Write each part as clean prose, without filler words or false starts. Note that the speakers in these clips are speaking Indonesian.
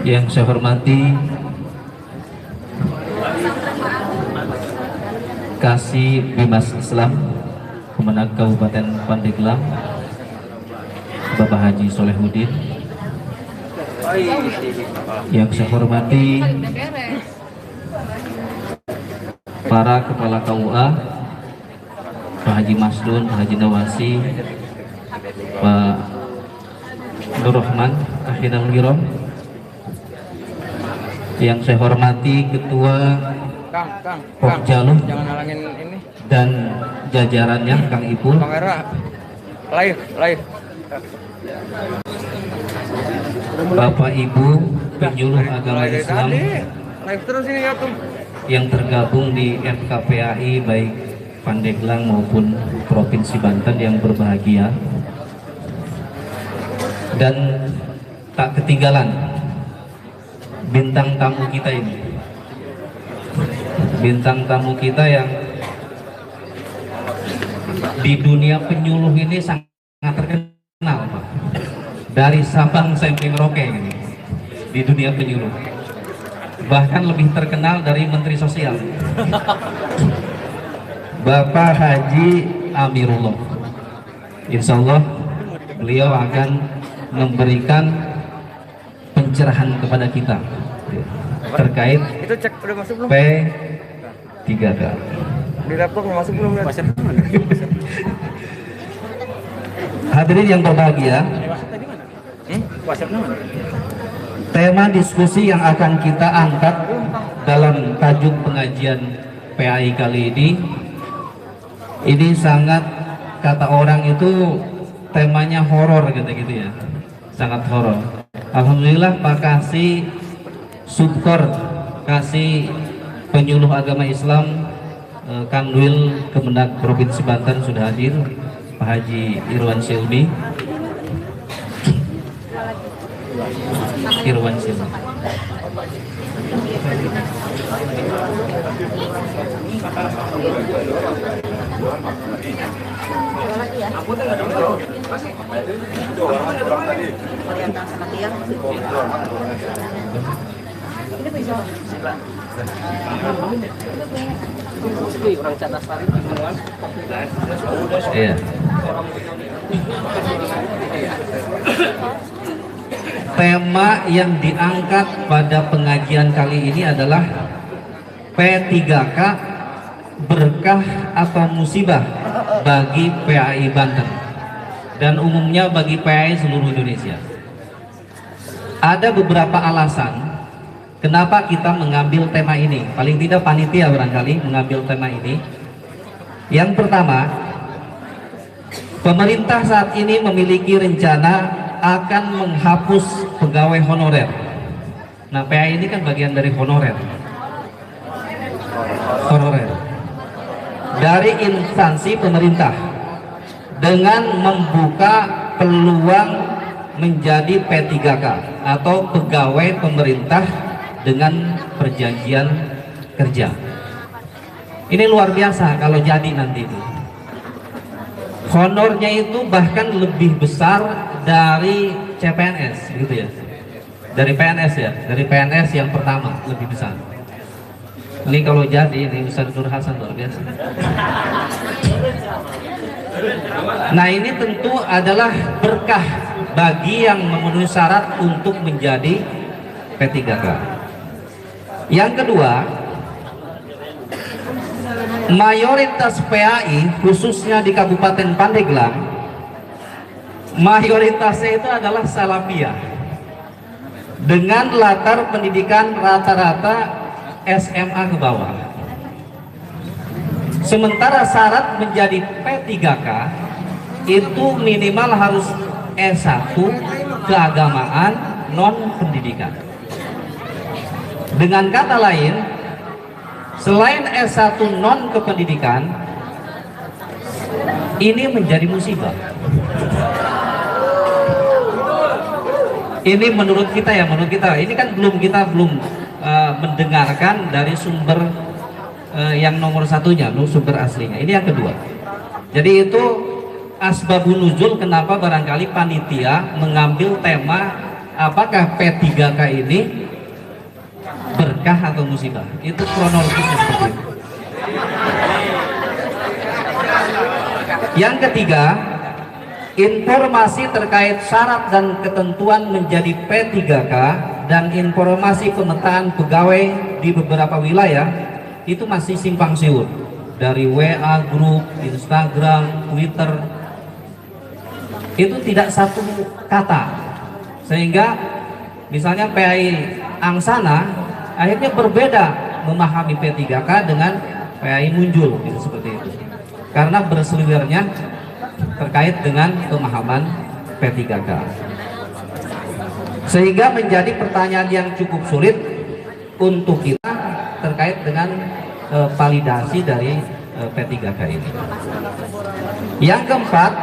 Yang saya hormati Kasih Bimas Islam Kemenag Kabupaten Pandeglang, Bapak Haji Solehudin. Yang saya hormati para kepala KUA, Pak Haji Masdun, Pak Haji Nawasi, Pak Nur Rahman, Akhirul Girom. Yang saya hormati Ketua Pokjaluh jangan halangin ini dan jajarannya, Kang Ipul. Bang Era, live. Bapak Ibu penyuluh agama Islam Live terus ini ya tuh. yang tergabung di FKPAI baik Pandeglang maupun Provinsi Banten yang berbahagia, dan tak ketinggalan bintang tamu kita ini, bintang tamu kita yang di dunia penyuluh ini sangat terkenal, Pak. Dari Sabang sampai Merauke ini di dunia penyuluh, bahkan lebih terkenal dari Menteri Sosial, Bapak Haji Amirullah. Insya Allah beliau akan memberikan pencerahan kepada kita terkait Itu cek udah masuk belum? P3K. Di laptop masuk belum? Hadirin yang berbahagia, tema diskusi yang akan kita angkat dalam tajuk pengajian PAI kali ini sangat, kata orang itu temanya horor gitu ya, sangat horor. Alhamdulillah Pak Kasih Subkor, Kasih Penyuluh Agama Islam Kanwil Kemenag Provinsi Banten sudah hadir, Pak Haji Irwan Syilmi. Iya. Tema yang diangkat pada pengajian kali ini adalah P3K, berkah atau musibah bagi PAI Banten dan umumnya bagi PAI seluruh Indonesia. Ada beberapa alasan kenapa kita mengambil tema ini, paling tidak panitia barangkali mengambil tema ini. Yang pertama, pemerintah saat ini memiliki rencana akan menghapus pegawai honorer. Nah, PAI ini kan bagian dari honorer dari instansi pemerintah dengan membuka peluang menjadi P3K atau pegawai pemerintah dengan perjanjian kerja. Ini luar biasa kalau jadi nanti itu. Honornya itu bahkan lebih besar dari CPNS gitu ya. Dari PNS ya, dari PNS yang pertama lebih besar. Ini kalau jadi ini Ustaz Nur Hasan luar biasa. Nah, ini tentu adalah berkah bagi yang memenuhi syarat untuk menjadi P3K. Yang kedua, mayoritas PAI khususnya di Kabupaten Pandeglang, mayoritasnya itu adalah salafiyah dengan latar pendidikan rata-rata SMA ke bawah. Sementara syarat menjadi P3K itu minimal harus S1 keagamaan non pendidikan. Dengan kata lain, selain S1 non kependidikan, ini menjadi musibah. Ini menurut kita ya, ini kan kita belum mendengarkan dari sumber yang nomor satunya, sumber aslinya. Ini yang kedua. Jadi itu asbabun nuzul kenapa barangkali panitia mengambil tema apakah P3K ini berkah atau musibah? Itu kronologisnya seperti itu. Yang ketiga, informasi terkait syarat dan ketentuan menjadi P3K dan informasi pemetaan pegawai di beberapa wilayah itu masih simpang siur, dari WA, grup, Instagram, Twitter, itu tidak satu kata, sehingga misalnya PAI Angsana akhirnya berbeda memahami P3K dengan PAI Munjul, gitu, seperti itu, karena berselirnya terkait dengan pemahaman P3K, sehingga menjadi pertanyaan yang cukup sulit untuk kita terkait dengan validasi dari P3K ini. Yang keempat,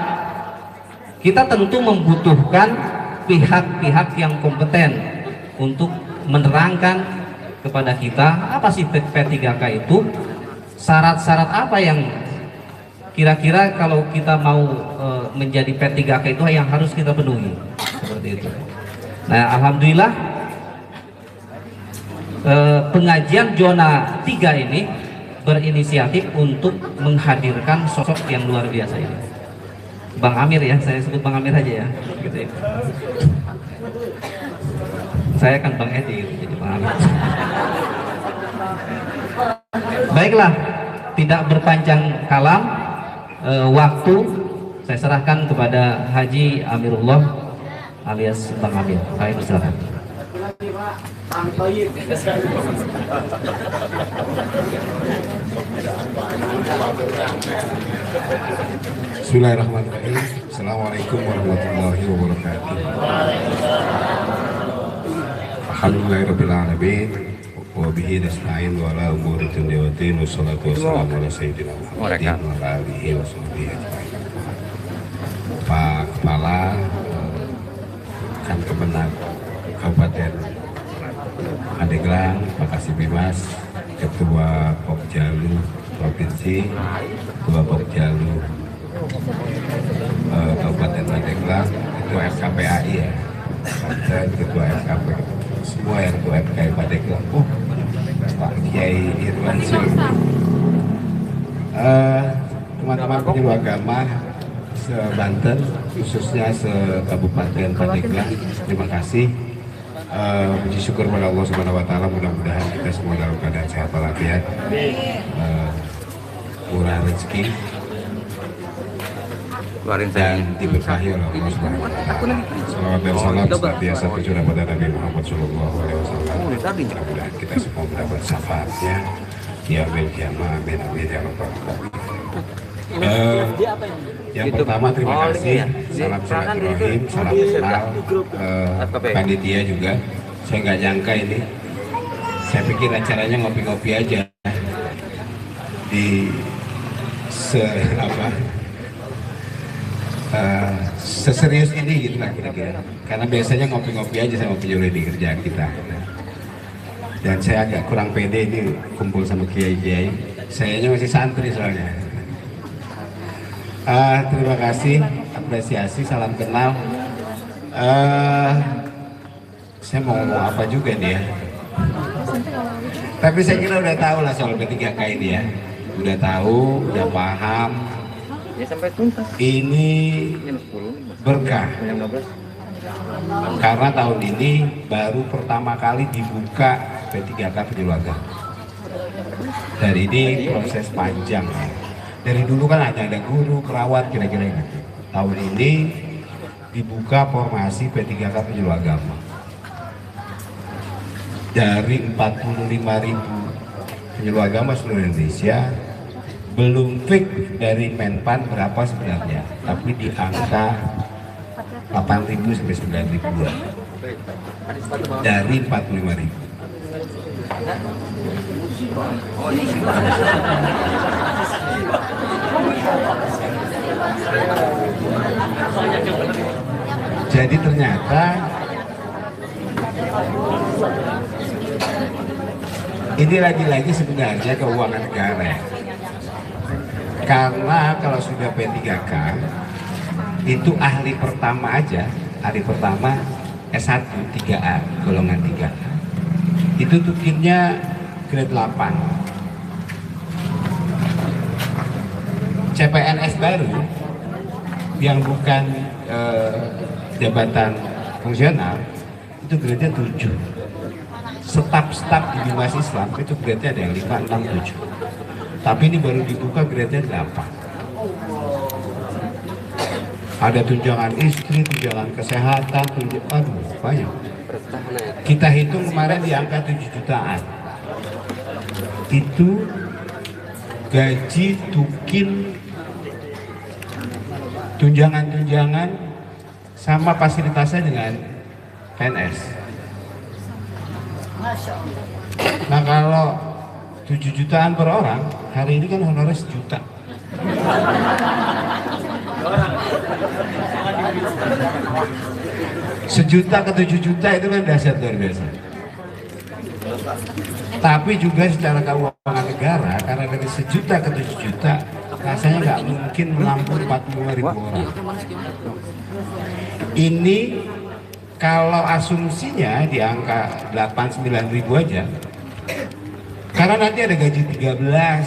kita tentu membutuhkan pihak-pihak yang kompeten untuk menerangkan kepada kita apa sih P3K itu, syarat-syarat apa yang kira-kira kalau kita mau menjadi P3K itu yang harus kita penuhi, seperti itu. Nah, alhamdulillah pengajian zona 3 ini berinisiatif untuk menghadirkan sosok yang luar biasa ini. Bang Amir ya, saya sebut Bang Amir aja ya, gitu ya. Saya kan Bang Edi, gitu, jadi Bang Amir. Baiklah, tidak berpanjang kalam, waktu saya serahkan kepada Haji Amirullah alias Bang Amir. Saya persilakan. Bismillahirrahmanirrahim. Assalamualaikum warahmatullahi wabarakatuh. Alhamdulillahirabbil alamin wa bihi nasta'in wa ala umuri dunya wa din wassalatu wassalamu ala sayyidina Muhammadin wa ala alihi wa sahbihi ajmain. Pak Kepala Kemenag Kabupaten Pandeglang, Pak Kasih Bimas, Ketua Pokjalu Provinsi, Ketua Pokjalu Kabupaten Pandeglang, Ketua FKPAI ya, Ketua FKP, semua yang Ketua FKI Pandeglang, Pak Kiai Irwansyah, teman-teman penyuluh agama se-Banten, khususnya se-Kabupaten Pandeglang, terima kasih. Puji syukur pada Allah Subhanahu wa Ta'ala, mudah-mudahan kita semua dalam keadaan sehat walafiat, murah rezeki, dan diberkahi oleh Allah Subhanahu wa Ta'ala. Salawat dan salam senantiasa tercurah pada Nabi Muhammad Sallallahu Alaihi Wasallam. Mudah-mudahan kita semua mendapat syafaatnya. Ya amin, ya amin, amin, ya rabbal alamin. Yang pertama terima kasih, salam silaturahim, salam kenal, panitia juga. Saya nggak nyangka ini, saya pikir acaranya ngopi-ngopi aja di seserius ini gitu lah kira-kira. Karena biasanya ngopi-ngopi aja sama penyuluh di kerjaan kita. Dan saya agak kurang pede ini kumpul sama kiai-kiai. Sayanya masih santri soalnya. Terima kasih, apresiasi, salam kenal. Saya mau ngomong apa juga nih ya. Tapi saya kira udah tahu lah soal P3K ini ya. Udah tahu, udah paham. Ini berkah. Karena tahun ini baru pertama kali dibuka P3K penyuluh agama. Dan ini proses panjang ya. Dari dulu kan hanya ada guru, perawat, kira-kira gitu. Tahun ini dibuka formasi P3K penyuluh agama. Dari 45.000 penyuluh agama seluruh Indonesia, belum fix dari Menpan berapa sebenarnya, tapi di angka 8.000 sampai 9.000 dari 45.000. Jadi ternyata ini lagi-lagi sebenarnya keuangan negara. Karena kalau sudah P3K itu ahli pertama aja, ahli pertama S1 3A, golongan 3. Itu tukinnya grade 8. CPNS baru yang bukan jabatan fungsional itu grade-nya 7. Staf di Bimas Islam itu grade-nya ada yang 5, 6, 7. Tapi ini baru dibuka grade-nya 8. Ada tunjangan istri, tunjangan kesehatan, aduh banyak. Kita hitung kemarin di angka 7 jutaan. Itu gaji, tukin, tunjangan-tunjangan sama fasilitasnya dengan PNS. Nah kalau 7 jutaan per orang, hari ini kan honorer 1 juta. Sejuta ke 7 juta itu kan dahsyat luar biasa. Tapi juga secara keuangan negara, karena dari 1 juta ke 7 juta rasanya nggak mungkin menampung 45.000 orang. Ini kalau asumsinya di angka 8-9 ribu aja, karena nanti ada gaji 13,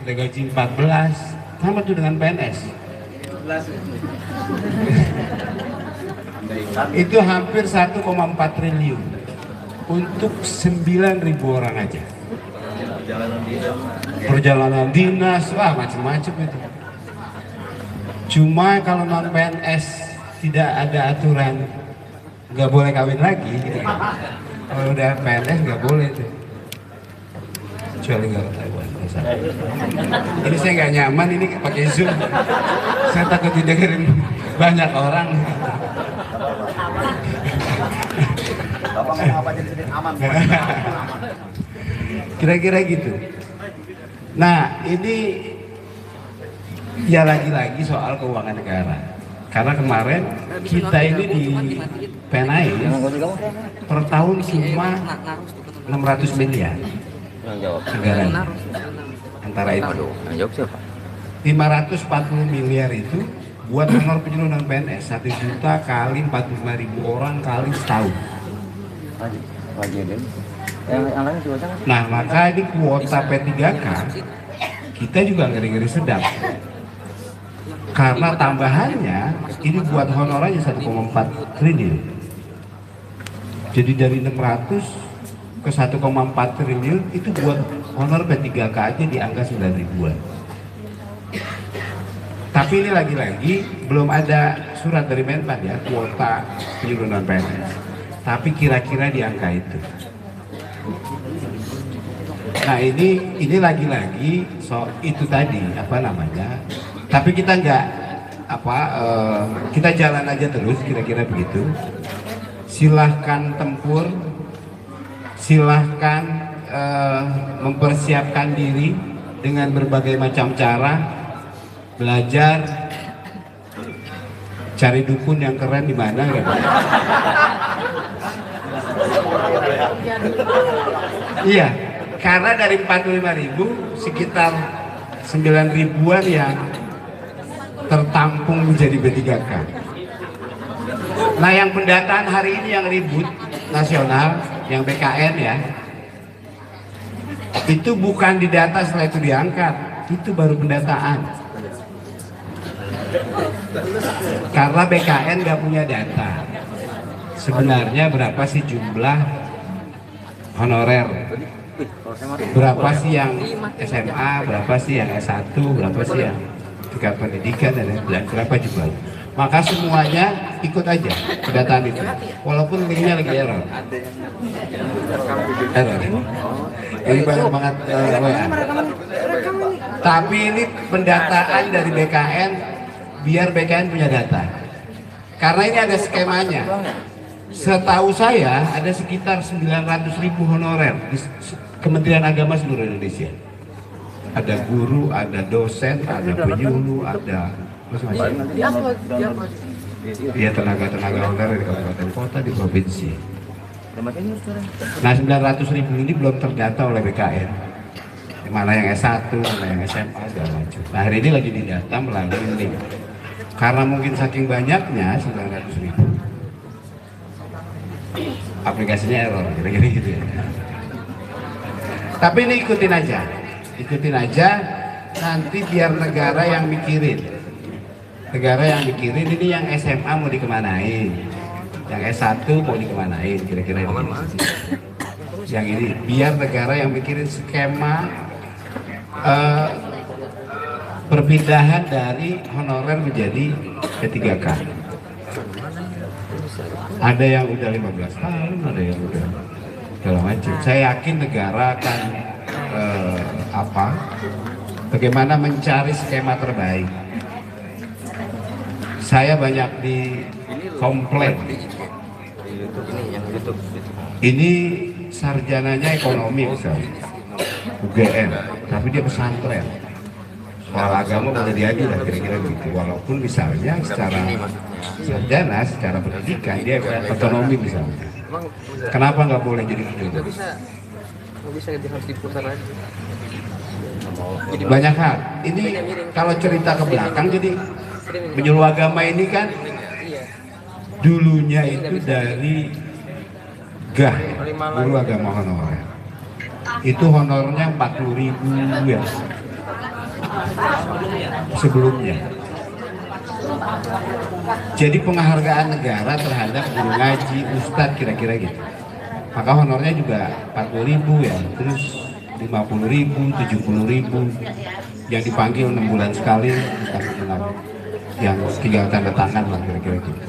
ada gaji 14, sama tuh dengan PNS. Itu hampir 1,4 triliun untuk 9.000 orang aja. Perjalanan dinas, wah macam-macam itu. Cuma kalau non PNS tidak ada aturan nggak boleh kawin lagi gitu kan. Kalau udah PNS nggak boleh tuh, kecuali nggak ketahuan. Ini saya nggak nyaman ini pakai Zoom, saya takut didengerin banyak orang. Kira-kira gitu. Nah ini ya lagi-lagi soal keuangan negara. Karena kemarin kita ini di PNAI per tahun cuma 600 miliar anggaran. Antara itu 540 miliar itu buat honor penyuluhan PNS 1 juta kali 45.000 orang kali setahun. Nah maka ini kuota P3K kita juga ngeri-ngeri sedap. Karena tambahannya ini buat honor aja 1,4 triliun. Jadi dari 600 ke 1,4 triliun itu buat honor P3K aja di angka 9 ribuan. Tapi ini lagi-lagi belum ada surat dari Menpan ya kuota penyuluhan PNS. Tapi kira-kira di angka itu. Nah ini lagi-lagi itu tadi apa namanya. Tapi kita nggak kita jalan aja terus kira-kira begitu. Silahkan tempur, silahkan mempersiapkan diri dengan berbagai macam cara, belajar, cari dukun yang keren di mana gitu. Iya, karena dari 45.000 sekitar 9 ribuan yang tertampung menjadi B3K. Nah yang pendataan hari ini yang ribut nasional, yang BKN ya, itu bukan didata setelah itu diangkat, itu baru pendataan. Karena BKN nggak punya data. Sebenarnya berapa sih jumlah honorer? Berapa sih yang SMA, berapa sih yang S1, berapa sih yang tingkat pendidikan dan lain-lain, berapa jumlah? Maka semuanya ikut aja pendataan itu, walaupun linknya lagi error. Ini banyak banget WA. Tapi ini pendataan dari BKN, biar BKN punya data. Karena ini ada skemanya. Setahu saya ada sekitar 900.000 honorer di Kementerian Agama seluruh Indonesia. Ada guru, ada dosen, ada penyuluh, ada macam-macam. Iya tenaga-tenaga honorer di kabupaten kota, di provinsi. Nah 900.000 ini belum terdata oleh BKN. Mana yang S1, mana yang SMA segala macam. Nah hari ini lagi didata melalui link. Karena mungkin saking banyaknya 900.000. aplikasinya error, kira-kira gitu ya. Tapi ini ikutin aja, nanti biar negara yang mikirin. Negara yang mikirin ini yang SMA mau dikemanain, yang S1 mau dikemanain, kira-kira gitu. Yang ini biar negara yang mikirin skema perpindahan dari honorer menjadi P3K. Ada yang udah 15 tahun, ada yang udah segala macam. Saya yakin negara akan bagaimana mencari skema terbaik. Saya banyak di komplain. Ini sarjananya ekonomi misalnya, UGM, tapi dia pesantren. Soal agama boleh diadu lah kira-kira begitu. Walaupun misalnya secara sarjana, secara pendidikan dia ekonomi misalnya. Kenapa nggak boleh jadi begitu? Nggak bisa harus diputar aja. Banyak hal. Ini kalau cerita ke belakang, jadi penyuluh agama ini kan dulunya itu dari GAH, guru agama honorer. Itu honornya 40.000 ya sebelumnya. Jadi penghargaan negara terhadap guru ngaji, ustadz kira-kira gitu. Maka honornya juga 40.000 ya, terus 50.000, 70.000. Yang dipanggil 6 bulan sekali, yang tinggal tanda tangan lah kira-kira gitu.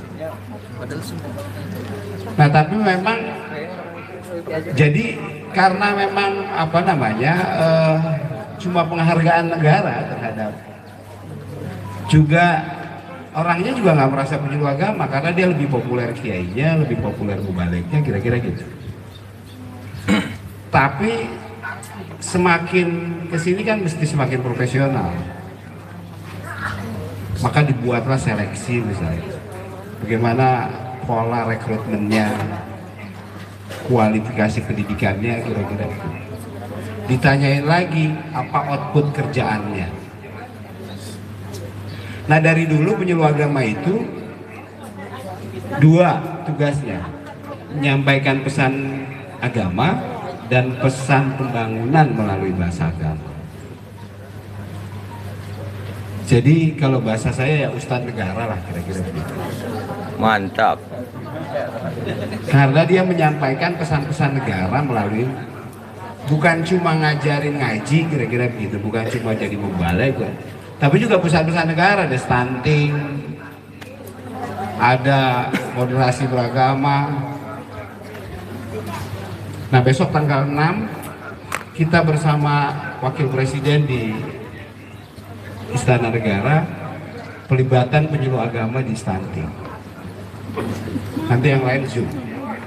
Nah tapi memang jadi karena memang cuma penghargaan negara terhadap, juga orangnya juga nggak merasa penyuluh agama karena dia lebih populer kiainya, lebih populer mubaliknya, kira-kira gitu. Tapi semakin kesini kan mesti semakin profesional, maka dibuatlah seleksi misalnya, bagaimana pola rekrutmennya, kualifikasi pendidikannya, kira-kira gitu. Ditanyain lagi apa output kerjaannya. Nah dari dulu penyuluh agama itu 2 tugasnya, menyampaikan pesan agama dan pesan pembangunan melalui bahasa agama. Jadi kalau bahasa saya ya ustadz negara lah kira-kira begitu. Mantap. Karena dia menyampaikan pesan-pesan negara melalui, bukan cuma ngajarin ngaji kira-kira begitu, bukan cuma jadi mubalik, tapi juga pesan-pesan negara, ada stunting, ada moderasi beragama. Nah besok tanggal 6 kita bersama Wakil Presiden di Istana Negara, pelibatan penyuluh agama di stunting. Nanti yang lain Zoom,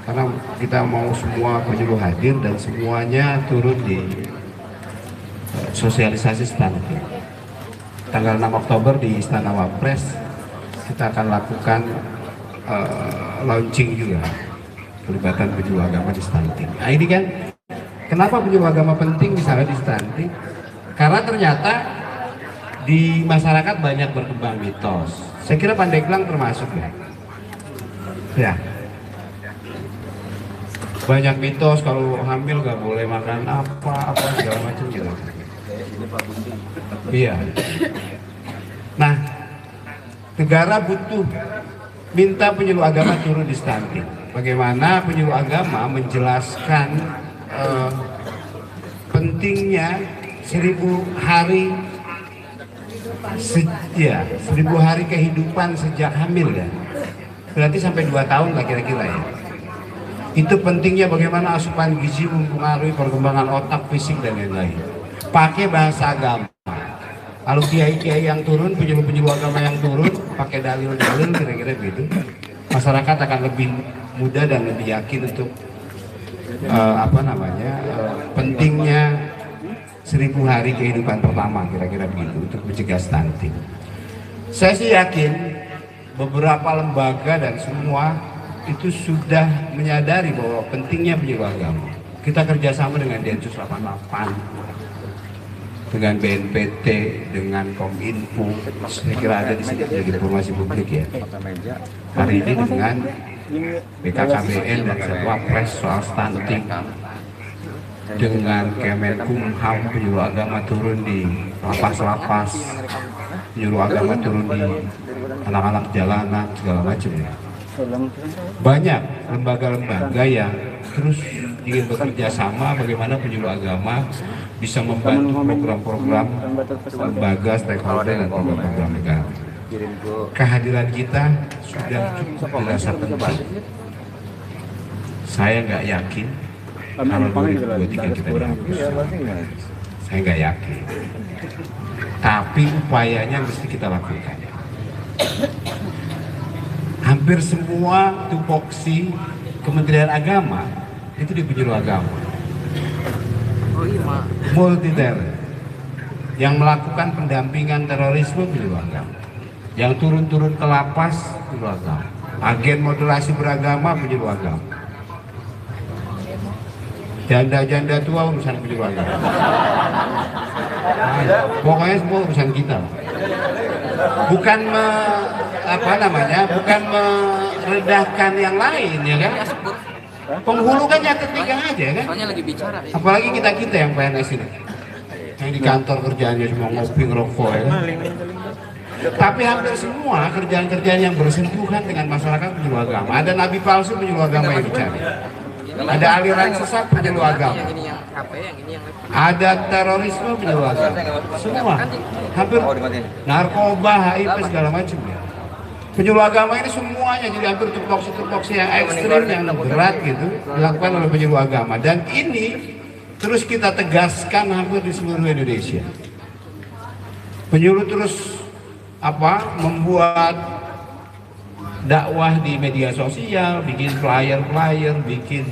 karena kita mau semua penyuluh hadir dan semuanya turun di sosialisasi stunting. Tanggal 6 Oktober di Istana Wapres kita akan lakukan launching juga pelibatan penyuluh agama di stunting. Nah ini kan kenapa penyuluh agama penting misalnya di stunting? Karena ternyata di masyarakat banyak berkembang mitos. Saya kira Pandeglang termasuk ya. Ya. Banyak mitos kalau hamil nggak boleh makan apa segala macam gitu. Iya. Nah, negara butuh minta penyuluh agama turun di stunting. Bagaimana penyuluh agama menjelaskan pentingnya 1000 hari 1000 hari kehidupan sejak hamil ya. Berarti sampai 2 tahun lah kira-kira ya. Itu pentingnya bagaimana asupan gizi mempengaruhi perkembangan otak, fisik dan lain-lain. Pakai bahasa agama. Kalau kiai-kiai yang turun, penyuluh-penyuluh agama yang turun, pakai dalil-dalil kira-kira begitu, masyarakat akan lebih mudah dan lebih yakin untuk pentingnya 1000 hari kehidupan pertama kira-kira begitu untuk mencegah stunting. Saya sih yakin beberapa lembaga dan semua itu sudah menyadari bahwa pentingnya penyuluh agama. Kita kerjasama dengan Densus 88, dengan BNPT, dengan Kominfo, saya kira ada di sini jadi informasi publik ya. Hari ini dengan BKKBN dan Setwapres soal stunting, dengan Kemenkumham penyuluh agama turun di lapas-lapas, penyuluh agama turun di anak-anak jalanan segala macam ya. Banyak lembaga-lembaga yang terus ingin bekerja sama bagaimana penyuluh agama bisa membantu program-program lembaga, stakeholder dan program-program negara. Kehadiran kita sudah cukup dirasa penting. Saya nggak yakin kalau 2023 kita dihapus. Saya nggak yakin. Tapi upayanya mesti kita lakukan. Hampir semua tupoksi Kementerian Agama itu di penyuluh agama. Multi talent yang melakukan pendampingan terorisme penyuluh agama, yang turun-turun ke lapas penyuluh agama, agen moderasi beragama penyuluh agama, janda-janda tua urusan penyuluh agama. Pokoknya semua urusan kita. Bukan bukan merendahkan yang lain ya kan. Penghulu kan yang ketiga aja kan. Apalagi kita yang PNS ini, yang di kantor kerjaannya cuma ngopi ngerokok ya kan? Tapi hampir semua kerjaan-kerjaan yang bersentuhan dengan masyarakat penyuluh agama. Ada nabi palsu penyuluh agama yang dicari, ada aliran sesat penyuluh agama, ada terorisme penyuluh agama, semua hampir narkoba, HIV segala macam ya. Penyuluh agama ini semuanya jadi hampir tupoksi yang ekstrim, yang berat gitu dilakukan oleh penyuluh agama, dan ini terus kita tegaskan hampir di seluruh Indonesia. Penyuluh terus membuat dakwah di media sosial, bikin flyer, bikin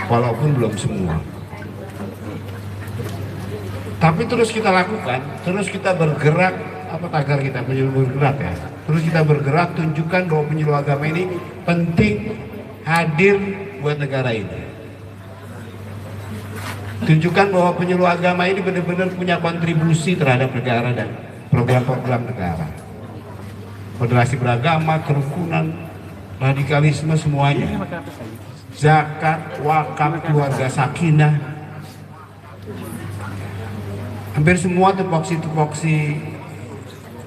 walaupun belum semua. Tapi terus kita lakukan, terus kita bergerak, tagar kita penyuluh bergerak ya. Terus kita bergerak, tunjukkan bahwa penyuluh agama ini penting, hadir buat negara ini. Tunjukkan bahwa penyuluh agama ini benar-benar punya kontribusi terhadap negara dan program-program negara. Moderasi beragama, kerukunan, radikalisme semuanya. Zakat, wakaf, keluarga sakinah. Hampir semua tupoksi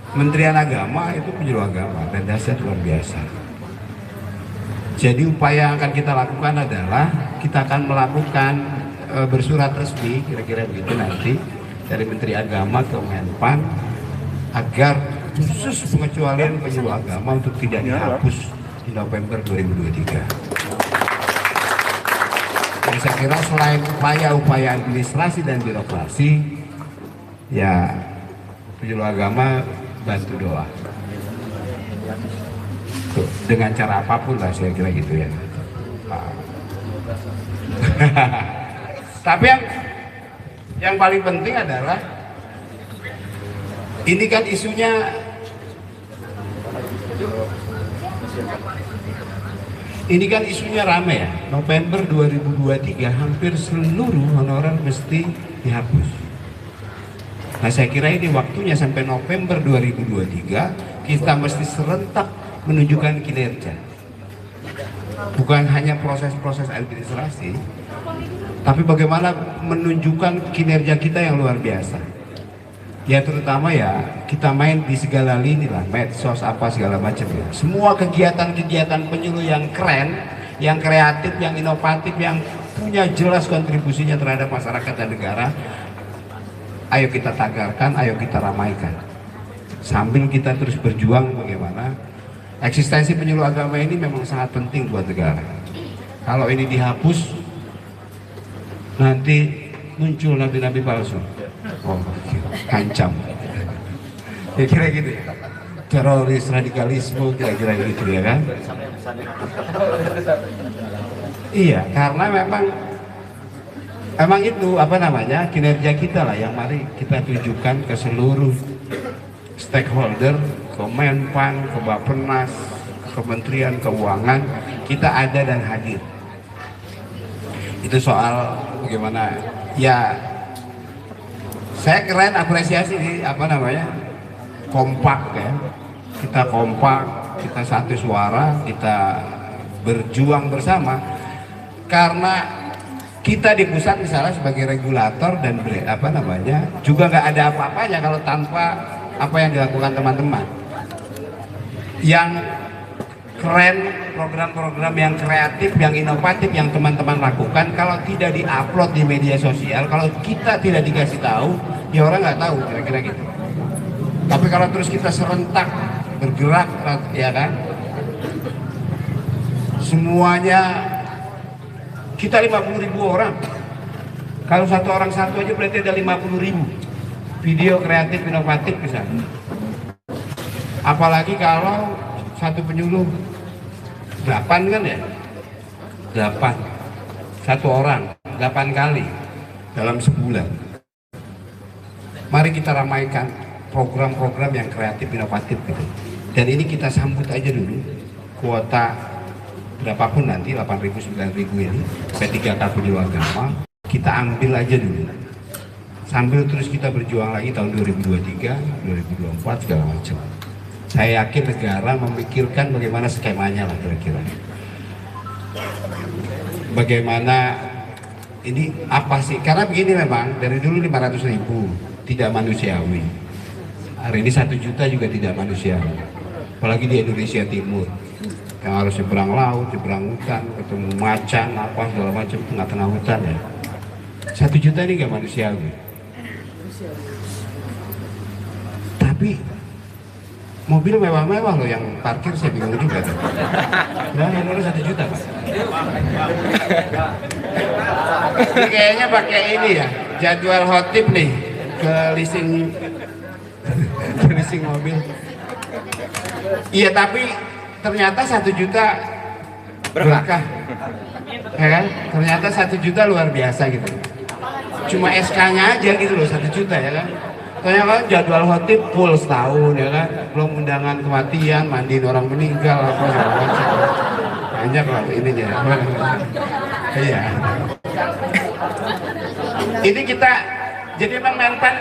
Kementerian Agama itu penyuluh agama, dan dahsyat luar biasa. Jadi upaya yang akan kita lakukan adalah kita akan melakukan bersurat resmi kira-kira begitu nanti dari Menteri Agama ke Menpan agar khusus pengecualian penyuluh agama untuk tidak dihapus di November 2023. Jadi saya kira selain upaya-upaya administrasi dan birokrasi, ya penyuluh agama bantu doa. Tuh, dengan cara apapun lah saya kira gitu ya. Tapi yang paling penting adalah ini kan isunya rame ya. November 2023 hampir seluruh honorer mesti dihapus. Nah saya kira ini waktunya sampai November 2023 kita mesti serentak menunjukkan kinerja. Bukan hanya proses-proses administrasi, tapi bagaimana menunjukkan kinerja kita yang luar biasa. Ya terutama ya kita main di segala lini lah, medsos apa segala macam ya. Semua kegiatan-kegiatan penyuluh yang keren, yang kreatif, yang inovatif, yang punya jelas kontribusinya terhadap masyarakat dan negara, ayo kita tagarkan, ayo kita ramaikan. Sambil kita terus berjuang bagaimana eksistensi penyuluh agama ini memang sangat penting buat negara. Kalau ini dihapus, nanti muncul nabi-nabi palsu. Oh, ancam. Kira-kira gitu ya. Teroris, radikalisme, kira-kira gitu ya kan? Iya, karena memang itu kinerja kita lah yang mari kita tunjukkan ke seluruh stakeholder, ke Menpan, ke Bappenas, ke Kementerian Keuangan, kita ada dan hadir. Itu soal bagaimana ya, saya keren apresiasi kompak ya, kita kompak, kita satu suara, kita berjuang bersama. Karena kita di pusat misalnya sebagai regulator dan juga nggak ada apa-apanya kalau tanpa apa yang dilakukan teman-teman. Yang keren, program-program yang kreatif, yang inovatif yang teman-teman lakukan, kalau tidak diupload di media sosial, kalau kita tidak dikasih tahu, ya orang nggak tahu, kira-kira gitu. Tapi kalau terus kita serentak bergerak, ya kan, semuanya kita 50.000 orang. Kalau satu orang satu aja berarti ada 50.000 video kreatif inovatif misalnya. Apalagi kalau satu penyuluh 8 kan ya, 8 satu orang 8 kali dalam sebulan. Mari kita ramaikan program-program yang kreatif inovatif gitu. Dan ini kita sambut aja dulu kuota berapapun nanti 8.000 9.000 ini P3K penyuluh agama kita ambil aja dulu, sambil terus kita berjuang lagi tahun 2023 2024 segala macam. Saya yakin negara memikirkan bagaimana skemanya lah kira-kira. Bagaimana ini apa sih? Karena begini memang dari dulu 500.000 tidak manusiawi. Hari ini 1 juta juga tidak manusiawi. Apalagi di Indonesia Timur yang harus seberang laut, seberang hutan, ketemu macan, apa segala macam tengah-tengah hutan ya. 1 juta ini nggak manusiawi. Tapi mobil mewah-mewah loh yang parkir, saya bingung juga tuh. Nah, harus 1 juta Pak. Ini kayaknya pakai ini ya, jadwal hotip nih ke leasing mobil. Iya, tapi ternyata 1 juta berkah. Ya kan? Ternyata 1 juta luar biasa gitu. Cuma SK-nya aja gitu loh 1 juta ya kan. Soalnya kan jadwal hotip full setahun ya kan, belum undangan kematian, mandiin orang meninggal apa segala macam. Banyak lah ininya. Iya. Ini kita jadi memang mentan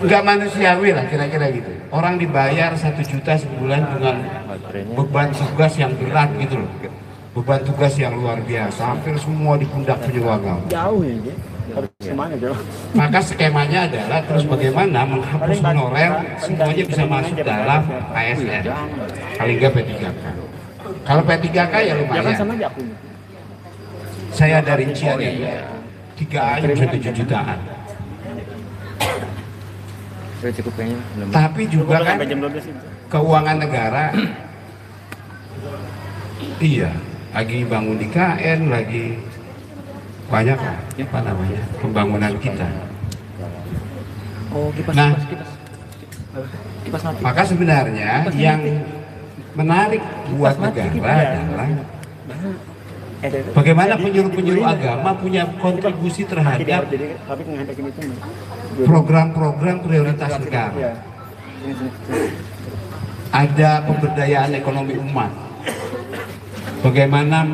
nggak manusiawi lah kira-kira gitu. Orang dibayar 1 juta sebulan dengan beban tugas yang berat gitu loh. Beban tugas yang luar biasa, hampir semua di pundak penyuluh agama. Jauh ya. Maka skemanya adalah terus bagaimana menghapus honorer, semuanya bisa masuk dalam ASN, paling nggak P3K. Kalau P3K ya lumayan. Saya ada rincian ya, 3 ayam 1 jutaan. Tapi juga kan keuangan negara, iya, lagi bangun di KN, lagi banyak lah, apa namanya, pembangunan kita. Nah, maka sebenarnya yang menarik buat negara adalah bagaimana penyuluh-penyuluh agama punya kontribusi terhadap program-program prioritas negara. Ada pemberdayaan ekonomi umat. Bagaimana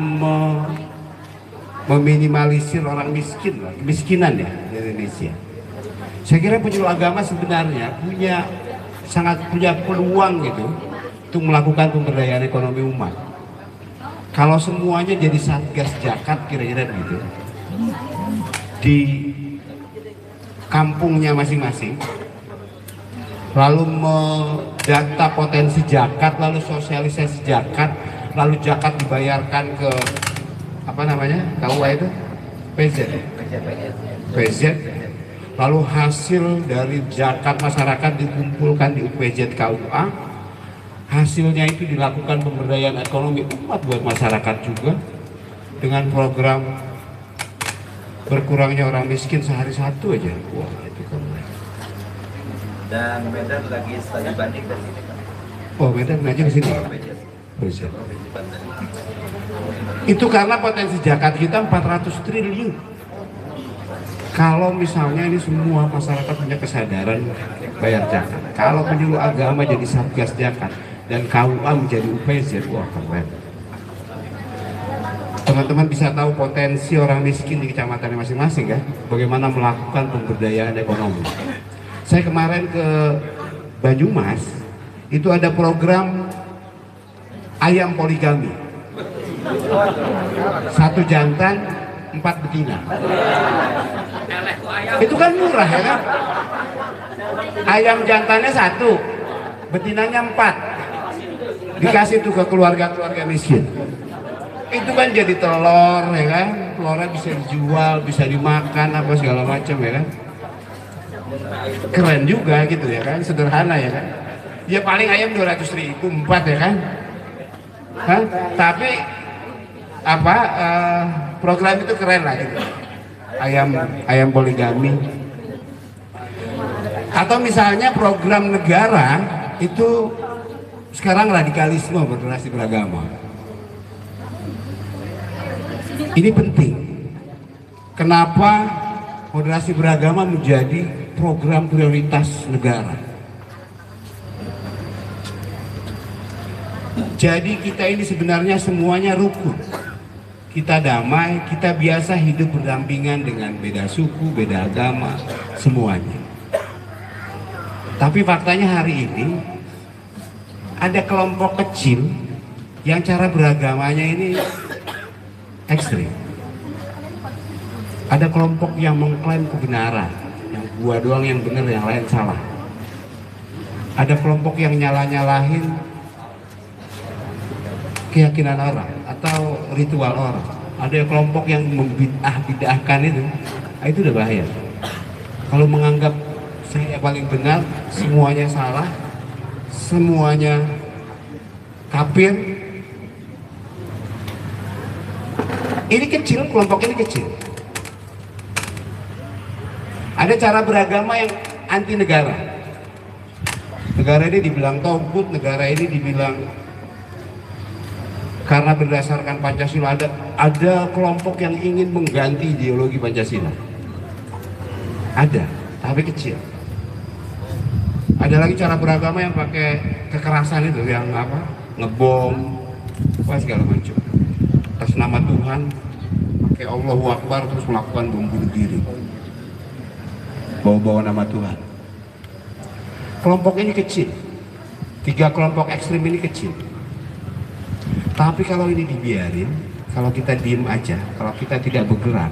meminimalisir orang miskin, kemiskinan ya di Indonesia. Saya kira penyuluh agama sebenarnya sangat punya peluang gitu untuk melakukan pemberdayaan ekonomi umat. Kalau semuanya jadi satgas zakat kira-kira gitu di kampungnya masing-masing, lalu mendata potensi zakat, lalu sosialisasi zakat, lalu zakat dibayarkan ke apa namanya, KUA itu PZ, lalu hasil dari zakat masyarakat dikumpulkan di UPZ KUA, hasilnya itu dilakukan pemberdayaan ekonomi umat buat masyarakat juga dengan program berkurangnya orang miskin sehari 1 aja. Wah, itu kan. Dan Medan lagi studi banding dari sini kan. Oh, Medan ngaji di sini. Itu karena potensi zakat kita 400 triliun. Kalau misalnya ini semua masyarakat punya kesadaran bayar zakat, kalau penyuluh agama jadi satgas zakat dan KUA menjadi UPZ, wah keren. Teman-teman bisa tahu potensi orang miskin di kecamatan masing-masing kan, bagaimana melakukan pemberdayaan ekonomi. Saya kemarin ke Banyumas, itu ada program ayam poligami. 1 jantan, 4 betina. Itu kan murah ya kan? Ayam jantannya 1, betinanya 4. Dikasih tuh ke keluarga-keluarga miskin. Itu kan jadi telur ya kan? Telurnya bisa dijual, bisa dimakan apa segala macam ya kan? Keren juga gitu ya kan? Sederhana ya kan? Ya paling ayam 200.000, 4 ya kan? Hah? Tapi apa program itu keren lah gitu. Ayam poligami. Atau misalnya program negara itu sekarang radikalisme moderasi beragama. Ini penting. Kenapa moderasi beragama menjadi program prioritas negara? Jadi kita ini sebenarnya semuanya rukun. Kita damai, kita biasa hidup berdampingan dengan beda suku, beda agama, semuanya. Tapi faktanya hari ini ada kelompok kecil yang cara beragamanya ini ekstrim. Ada kelompok yang mengklaim kebenaran, yang gua doang yang benar, yang lain salah. Ada kelompok yang nyalah-nyalahin keyakinan orang atau ritual orang. Ada kelompok yang membid'ah-bid'ahkan itu udah bahaya. Kalau menganggap saya paling benar, semuanya salah, semuanya kafir. Ini kecil, kelompok ini kecil. Ada cara beragama yang anti negara. Negara ini dibilang togut, negara ini dibilang karena berdasarkan Pancasila. Ada kelompok yang ingin mengganti ideologi Pancasila. Ada, tapi kecil. Ada lagi cara beragama yang pakai kekerasan itu, yang apa? Ngebom, segala macam. Atas nama Tuhan, pakai Allahu Akbar terus melakukan bom bunuh diri. Bawa-bawa nama Tuhan. Kelompok ini kecil. 3 kelompok ekstrim ini kecil. Tapi kalau ini dibiarin, kalau kita diem aja, kalau kita tidak bergerak,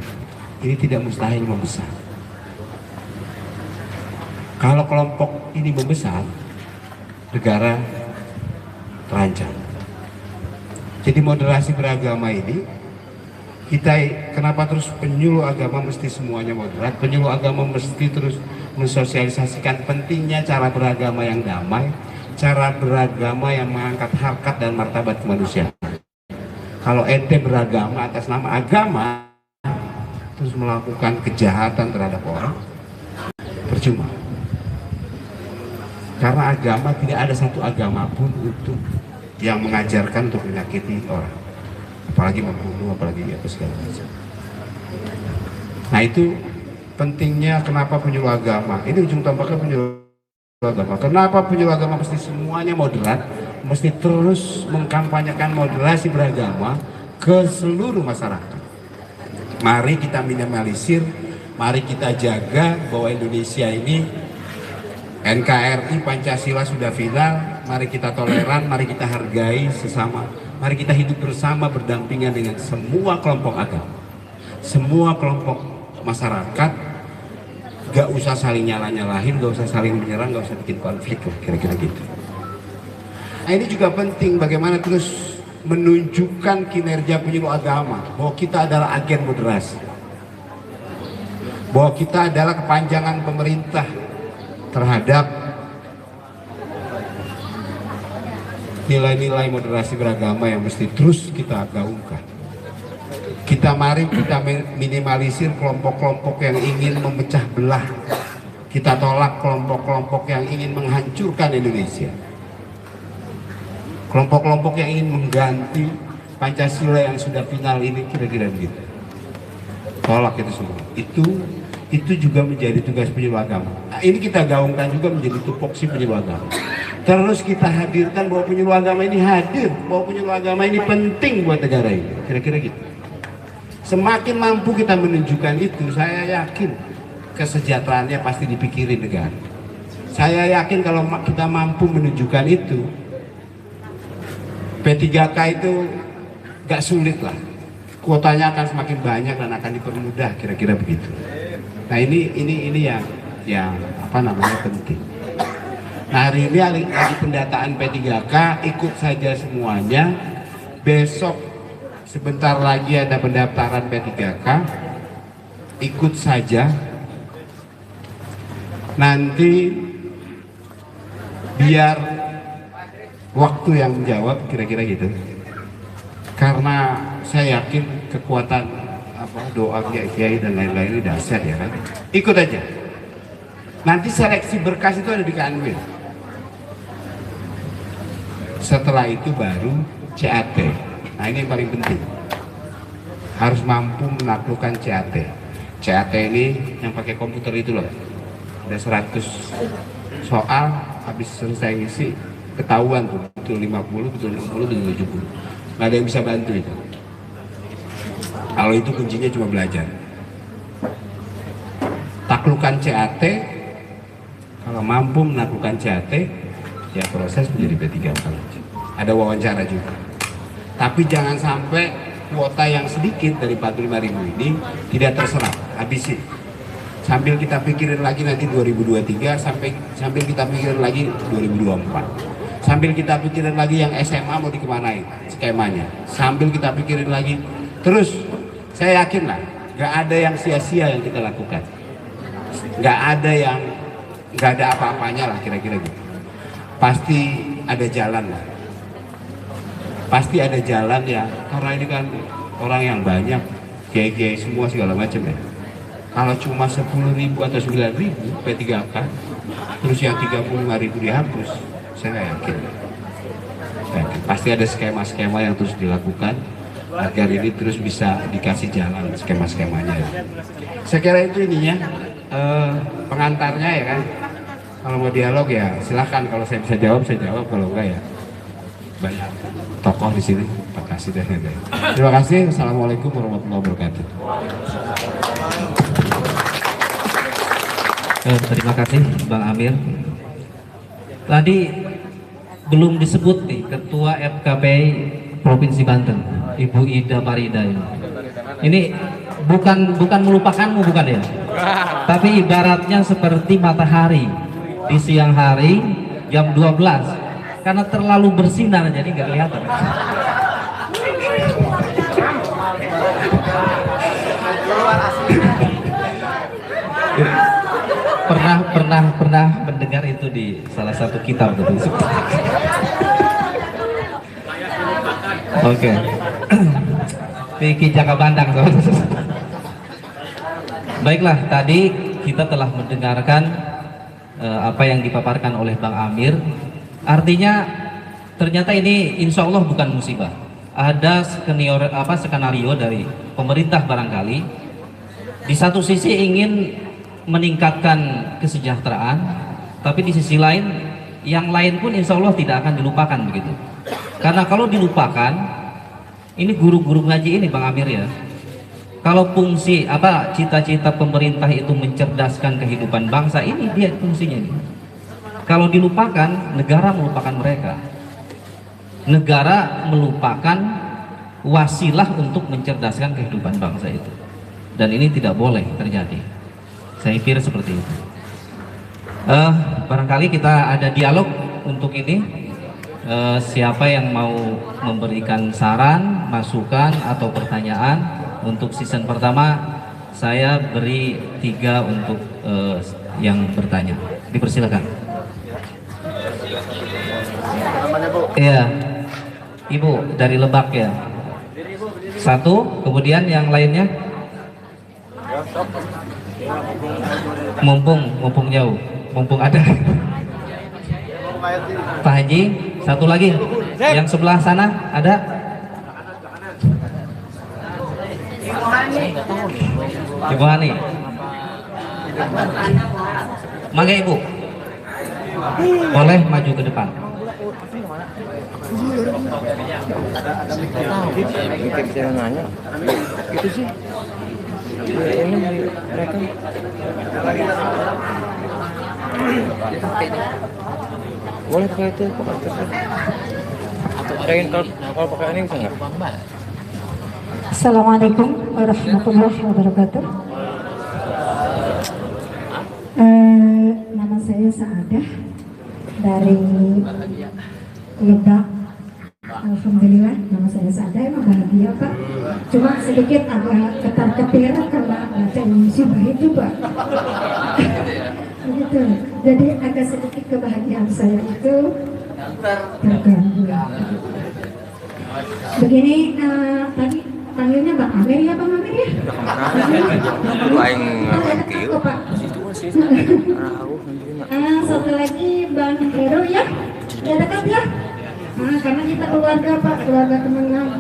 ini tidak mustahil membesar. Kalau kelompok ini membesar, negara terancam. Jadi moderasi beragama ini, kita kenapa terus penyuluh agama mesti semuanya moderat, penyuluh agama mesti terus mensosialisasikan pentingnya cara beragama yang damai, cara beragama yang mengangkat harkat dan martabat kemanusiaan. Kalau ente beragama atas nama agama terus melakukan kejahatan terhadap orang, percuma. Karena agama, tidak ada satu agama pun untuk yang mengajarkan untuk menyakiti orang, apalagi membunuh, apalagi apa segala macam. Nah itu pentingnya kenapa penyuluh agama. Ini ujung tombaknya penyuluh agama. Kenapa penyuluh agama mesti semuanya moderat, mesti terus mengkampanyekan moderasi beragama ke seluruh masyarakat. Mari kita minimalisir, mari kita jaga bahwa Indonesia ini NKRI Pancasila sudah final. Mari kita toleran, mari kita hargai sesama, mari kita hidup bersama berdampingan dengan semua kelompok agama, semua kelompok masyarakat. Gak usah saling nyalah-nyalahin, gak usah saling menyerang, gak usah bikin konflik, kira-kira gitu. Nah, ini juga penting bagaimana terus menunjukkan kinerja penyuluh agama, bahwa kita adalah agen moderasi, bahwa kita adalah kepanjangan pemerintah terhadap nilai-nilai moderasi beragama yang mesti terus kita gaungkan. Mari kita minimalisir kelompok-kelompok yang ingin memecah belah. Kita tolak kelompok-kelompok yang ingin menghancurkan Indonesia. Kelompok-kelompok yang ingin mengganti Pancasila yang sudah final ini, kira-kira begitu. Tolak itu semua. Itu juga menjadi tugas penyuluh agama. Nah, ini kita gaungkan juga menjadi tupoksi penyuluh agama. Terus kita hadirkan bahwa penyuluh agama ini hadir, bahwa penyuluh agama ini penting buat negara ini. Kira-kira gitu. Semakin mampu kita menunjukkan itu, saya yakin kesejahteraannya pasti dipikirin negara. Saya yakin kalau kita mampu menunjukkan itu, P3K itu gak sulit lah. Kuotanya akan semakin banyak dan akan dipermudah, kira-kira begitu. Nah ini yang apa namanya penting. Nah hari ini lagi pendataan P3K, ikut saja semuanya. Besok sebentar lagi ada pendaftaran P3K, ikut saja. Nanti biar waktu yang menjawab, kira-kira gitu. Karena saya yakin kekuatan doa kiai dan lain-lain ini dahsyat ya kan. Ikut aja. Nanti seleksi berkas itu ada di Kanwil. Setelah itu baru CAT. Nah ini yang paling penting. Harus mampu menaklukkan CAT. CAT ini yang pakai komputer itu loh. Ada 100 soal, habis selesai ngisi ketahuan tuh betul 50, betul 60, betul 70. Nggak ada yang bisa bantu itu. Kalau itu kuncinya cuma belajar. Taklukan CAT, kalau mampu menaklukkan CAT, ya proses menjadi P3K. Ada wawancara juga. Tapi jangan sampai kuota yang sedikit dari 45.000 ini tidak terserap, habisin. Sambil kita pikirin lagi nanti 2023, sambil kita pikirin lagi 2024. Sambil kita pikirin lagi yang SMA mau dikemanain skemanya. Sambil kita pikirin lagi. Terus saya yakin lah, gak ada yang sia-sia yang kita lakukan. Gak ada apa-apanya lah kira-kira gitu. Pasti ada jalan lah. Pasti ada jalan ya, karena ini kan orang yang banyak, kiai-kiai semua segala macam ya. Kalau cuma 10.000 atau 9.000 P3K, terus yang 35.000 dihapus, saya nggak yakin. Pasti ada skema-skema yang terus dilakukan agar ini terus bisa dikasih jalan skema-skemanya. Saya kira itu ininya pengantarnya ya kan. Kalau mau dialog ya silahkan. Kalau saya bisa jawab, saya jawab. Kalau enggak ya banyak tokoh di sini. Terima kasih dan terima kasih. Assalamualaikum warahmatullahi wabarakatuh. Terima kasih Bang Amir. Tadi belum disebut nih Ketua FKPI Provinsi Banten, Ibu Ida Parida ini. Ini bukan melupakanmu bukan ya? Tapi ibaratnya seperti matahari di siang hari jam 12 karena terlalu bersinar jadi nggak kelihatan. Pernah mendengar itu di salah satu kitab betul. Oke. Vicky Jaka Bandang. Baiklah, tadi kita telah mendengarkan apa yang dipaparkan oleh Bang Amir. Artinya ternyata ini insya Allah bukan musibah. Ada skenario dari pemerintah barangkali. Di satu sisi ingin meningkatkan kesejahteraan, tapi di sisi lain yang lain pun insya Allah tidak akan dilupakan begitu. Karena kalau dilupakan, ini guru-guru ngaji ini Bang Amir ya. Kalau fungsi cita-cita pemerintah itu mencerdaskan kehidupan bangsa, ini dia fungsinya ini. Kalau dilupakan, negara melupakan mereka. Negara melupakan wasilah untuk mencerdaskan kehidupan bangsa itu. Dan ini tidak boleh terjadi. Saya kira seperti itu. Barangkali kita ada dialog untuk ini. Siapa yang mau memberikan saran, masukan atau pertanyaan untuk season pertama, saya beri 3 untuk yang bertanya. Dipersilakan. Iya, Ibu dari Lebak ya. 1, kemudian yang lainnya. Mumpung jauh, mumpung ada. Pak Haji, 1 lagi. Yang sebelah sana ada. Ibu Hani. Mangga Ibu. Boleh maju ke depan. Saya nanya, itu sih. Ini mereka Boleh pakai itu, pakai itu. Pakai kalau pakai ini bisa nggak? Assalamualaikum warahmatullahi wabarakatuh. Nama saya Saadah dari Lebak. Alhamdulillah, nama saya Saadah, emang bahagia Pak. Cuma sedikit agak ketar-ketir karena baca musibah itu Pak. Begitu. Jadi agak sedikit kebahagiaan saya itu terganggu. Begini, tadi panggilnya Bang Amir ya, Bang Amir ya? Paling kieu. Satu lagi Bang Heru ya, ya dekat ya. Karena kita keluarga Pak, keluarga teman lama.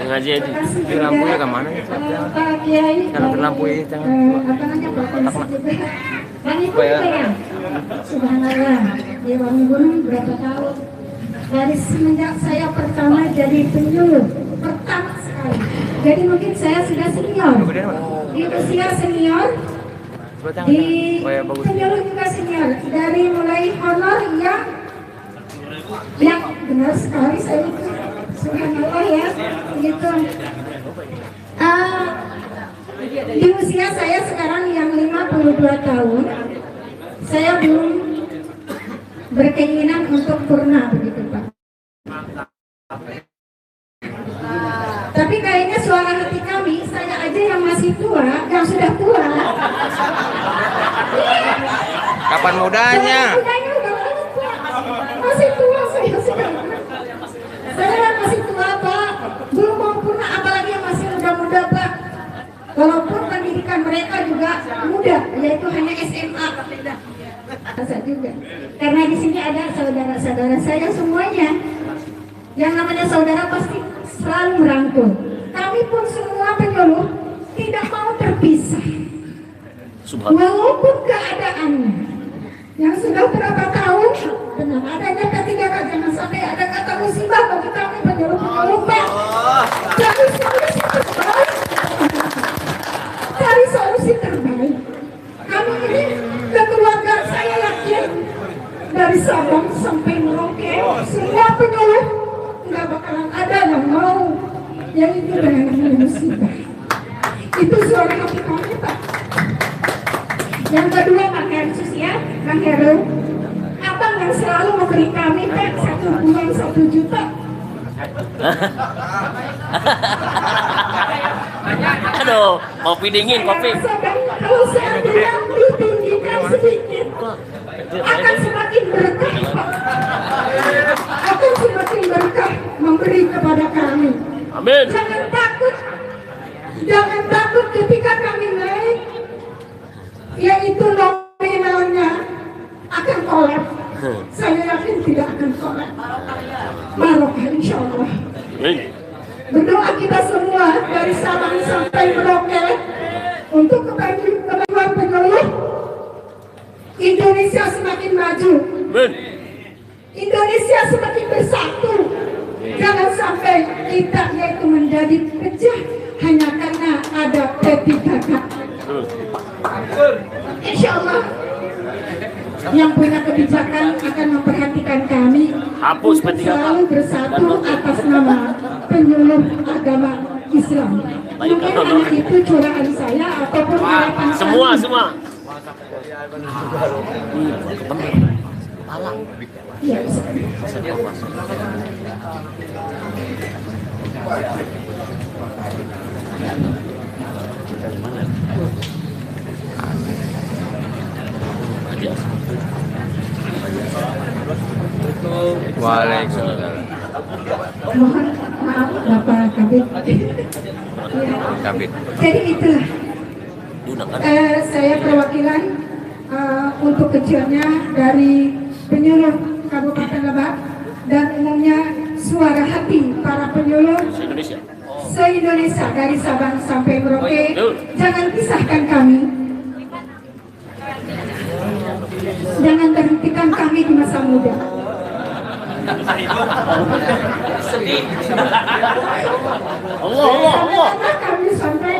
Ngaji aja. Di lampunya kemana? Pak Kiai. Kalau di lampu ini jangan. Apa namanya Pak Polisi juga. Bang Ibu juga ya? Subhanallah, di Wangi Gunung berapa tahun? Dari semenjak saya pertama jadi penyuluh, pertama sekali. Jadi mungkin saya sudah senior, di usia senior, di penyuluh juga senior. Dari mulai honor yang benar sekali saya itu, subhanallah ya, begitu. Di usia saya sekarang yang 52 tahun, saya belum berkeinginan untuk purna begitu Pak. Tapi kayaknya suara hati kami, saya aja yang masih tua, yang sudah tua. Kapan mudanya? Mudanya udah masih tua saya sudah. Saya masih tua Pak, belum mau purna, apalagi yang masih muda-muda Pak. Walaupun pendidikan mereka juga muda, yaitu hanya SMA. Saya juga. Karena di sini ada saudara-saudara saya semuanya. Yang namanya saudara pasti selalu merangkul. Kami pun semua penyuluh tidak mau terpisah. Walaupun keadaannya yang sudah berapa tahun dengan adanya P3K, jangan sampai ada kata musibah bagi kami penyuluh-penyuluh Pak. Cari solusi terbaik. Cari solusi terbaik. Kami ini keluarga saya yakin dari Sabang sampai Merauke semua penyuluh nggak bakalan ada yang mau yang itu dengan musibah. Itu suara hati kami Pak. Yang kedua Bang Hersus ya, Bang Heru, abang yang selalu memberi kami Pak 1 bulan 1 juta. Aduh, kopi dingin, kopi. Kalau seandainya ditinggikan sedikit, akan semakin berkah Pak. Akan semakin berkah memberi kepada kami. Amin. Jangan takut ketika kami naik, yaitu nominalnya akan kolab. Saya yakin tidak akan kolab. Barokah insya Allah. Berdoa kita semua dari Sabang sampai Merauke untuk kemajuan penyuluh Indonesia semakin maju. Indonesia semakin bersatu. Jangan sampai kita yaitu menjadi pecah hanya karena ada P3K. Insya Allah yang punya kebijakan akan memperhatikan kami Hapus untuk P3K. selalu bersatu atas nama penyuluh agama Islam. Mungkin hanya itu curahan saya ataupun harapan Semua, kami. semua. Ya, Waalaikumsalam. mohon maaf Bapak Kabit. Kabit. Jadi itulah saya perwakilan untuk kecilnya dari penyuluh Kabupaten Lebak dan umumnya suara hati para penyuluh Indonesia. se-Indonesia dari Sabang sampai Merauke. Jangan pisahkan kami. Jangan berhentikan kami di masa muda. Allah. Kami sampai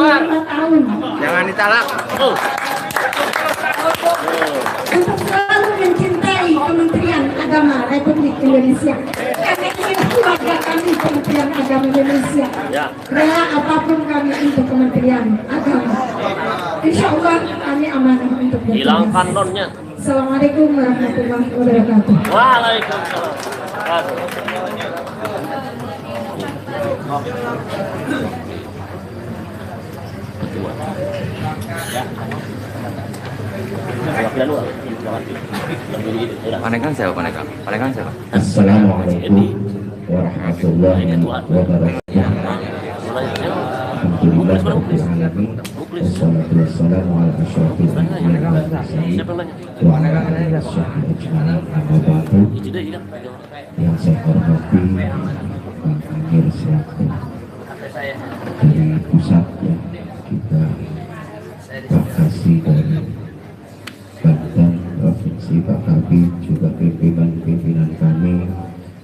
5 tahun. Jangan ditalak. Untuk selalu mencintai Kementerian Agama Republik Indonesia. Karena ini keluarga kami Kementerian Agama Indonesia. Ya. Rela apapun kami untuk Kementerian Agama. Insya Allah kami amanah untuk Hilangkan bertugas. nonnya. Assalamualaikum warahmatullahi wabarakatuh. Waalaikumsalam. Panekan siapa panekan? Panekan siapa? Assalamualaikum warahmatullahi wabarakatuh. Alhamdulillah rabbil alamin. Wassalatu wassalamu ala asyrofil anbiya'i wal mursalin wa ala alihi washabbihi ajma'in. Amma ba'du. Yang saya hormati Bang Amir selaku dari pusat ya, kita Bakasi dari Banten Provinsi, Pak Kabid, juga pimpinan-pimpinan kami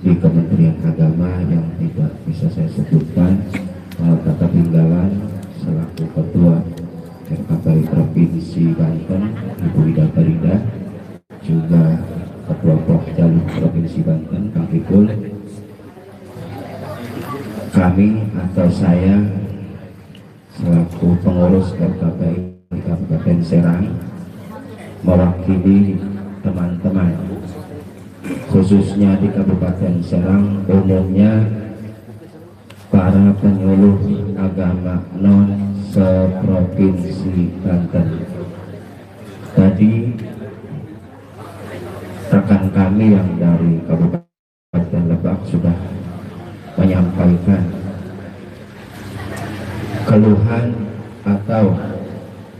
di Kementerian Agama yang tidak bisa saya sebutkan, tak ketinggalan selaku Ketua RKPI Provinsi Banten Ibu Ida Farida, juga Ketua Pokjalu Provinsi Banten Kang Ipul. Kami atau saya selaku pengurus RKPI Kabupaten Serang mewakili teman-teman khususnya di Kabupaten Serang, umumnya para penyuluh agama non seprovinsi Banten. Tadi rekan kami yang dari Kabupaten Lebak sudah menyampaikan keluhan, atau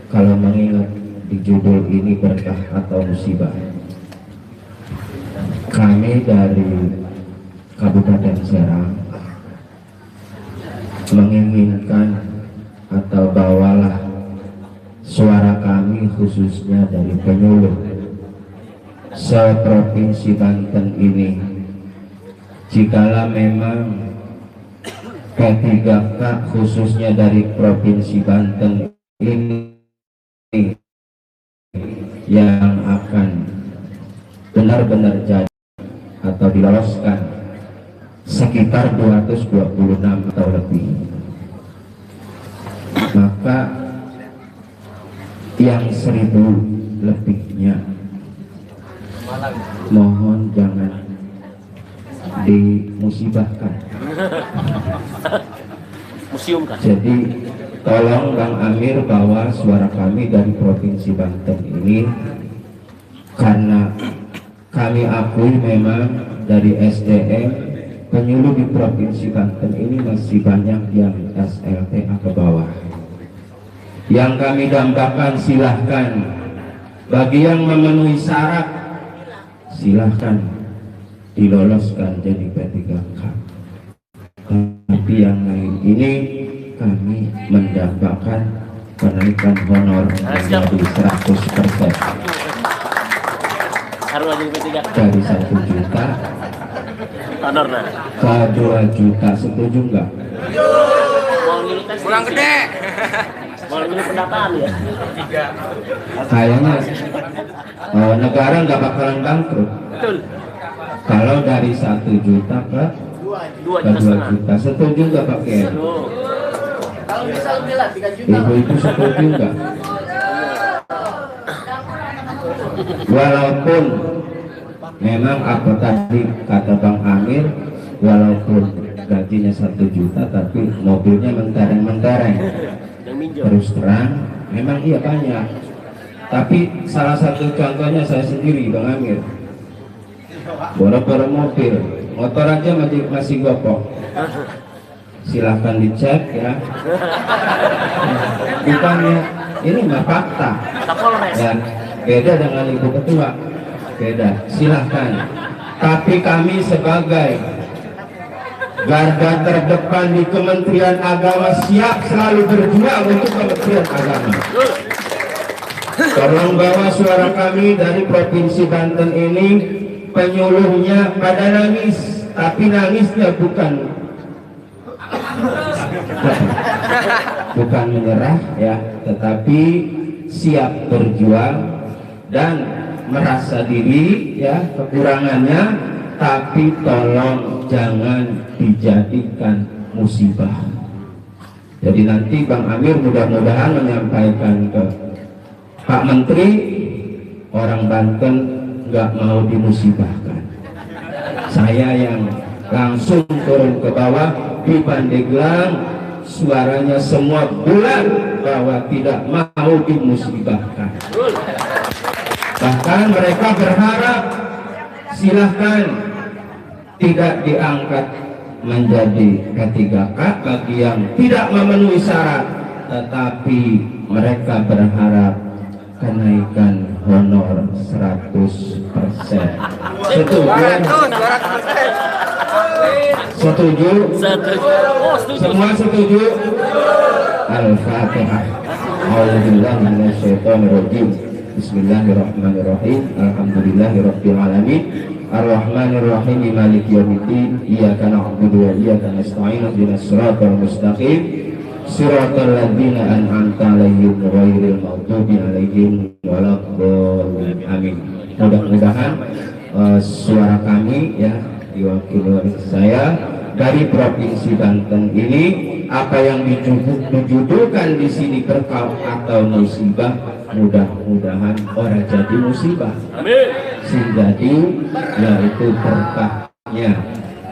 kalau mengingat di judul ini berkah atau musibah, kami dari Kabupaten Serang menginginkan atau bawalah suara kami khususnya dari penyuluh seprovinsi Banten ini, jikalau memang P3K khususnya dari Provinsi Banten ini yang akan benar-benar jadi atau diloloskan sekitar 226 atau lebih, maka yang 1000 lebihnya mohon jangan dimusibahkan. Museum kan? Jadi tolong Bang Amir bawa suara kami dari Provinsi Banten ini, karena kami akui memang dari SDM penyuluh di Provinsi Banten ini masih banyak yang SLTA ke bawah. Yang kami dambakan silahkan, bagi yang memenuhi syarat silahkan diloloskan jadi P3K. Tapi yang lain ini kami mendapatkan kenaikan honor menjadi 100%. Harus lagi P3. Dari 1 juta Honor nah. ke 2 juta, setuju nggak? Mau ngilu tes. Pulang gede. Mau ngilu pendataan ya. Kayaknya negara nggak bakalan bangkrut Betul. kalau dari 1 juta ke 2 juta 2 setengah. juta. Setuju nggak Pak Kiai? Aduh. Ibu-ibu setuju nggak? Walaupun memang apa tadi kata Bang Amir, walaupun gajinya 1 juta tapi mobilnya mentereng-mentereng. Yang minjem. Terus terang memang iya banyak, tapi salah satu contohnya saya sendiri Bang Amir, boro-boro mobil, motor aja masih gopok. Silahkan dicek ya. Bukannya ini mah fakta. Kapolres. Dan beda dengan Ibu Ketua, beda. Silahkan. Tapi kami sebagai garda terdepan di Kementerian Agama siap selalu berjuang untuk Kementerian Agama. Tolong bawa suara kami dari Provinsi Banten ini. Penyuluhnya pada nangis, tapi nangisnya bukan bukan menyerah ya, tetapi siap berjuang dan merasa diri ya kekurangannya, tapi tolong jangan dijadikan musibah. Jadi nanti Bang Amir mudah-mudahan menyampaikan ke Pak Menteri, orang Banten nggak mau dimusibahkan. Saya yang langsung turun ke bawah di Pandeglang, suaranya semua bulat bahwa tidak mau dimusibahkan. Bahkan mereka berharap silahkan tidak diangkat menjadi P3K bagi yang tidak memenuhi syarat, tetapi mereka berharap kenaikan honor 100%. Setuju? Semua setuju? Al-Fatihah. A'udzubillahi minasyaitonirrajim. Bismillahirrahmanirrahim. Alhamdulillahirabbil alamin. Ar-Rahmanir-Rahim. Maliki yaumiddin. Iyyaka na'budu wa iyyaka nasta'in. Ihdinas siratal mustaqim. Siratal ladzina an'amta 'alaihim ghairil maghdubi 'alaihim waladdallin. Amin. Mudah-mudahan suara kami ya diwakili oleh saya dari Provinsi Banten ini, apa yang dijudulkan di sini berkah atau musibah, mudah-mudahan orang jadi musibah. Sing jadi yaitu berkahnya.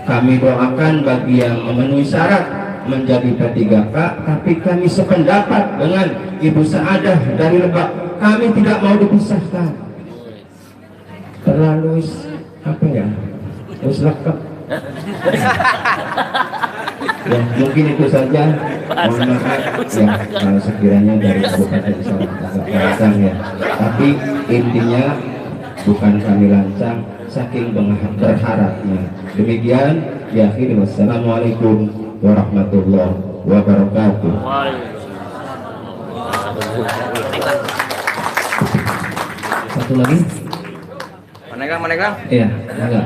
Kami doakan bagi yang memenuhi syarat menjadi P3K, tapi kami sependapat dengan Ibu Saadah dari Lebak. Kami tidak mau dipisahkan. Terlalu apa ya? Terus lengkap. Ya, mungkin itu saja. Mohon maaf ya kalau sekiranya dari Kabupaten Salak agak lancang ya. Tapi intinya bukan kami lancang, saking berharapnya. Demikian, ya akhir. Wassalamualaikum warahmatullahi wabarakatuh. Satu lagi. Mana? Iya, enggak.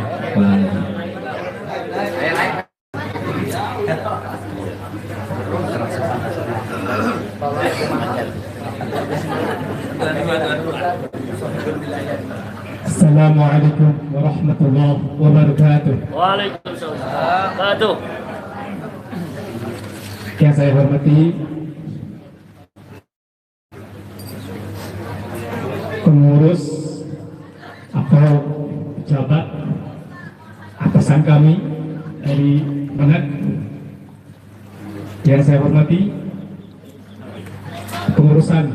Assalamualaikum warahmatullahi wabarakatuh. Waalaikumsalam. Yang saya hormati pengurus atau pejabat atasan kami dari Banat, yang saya hormati pengurusan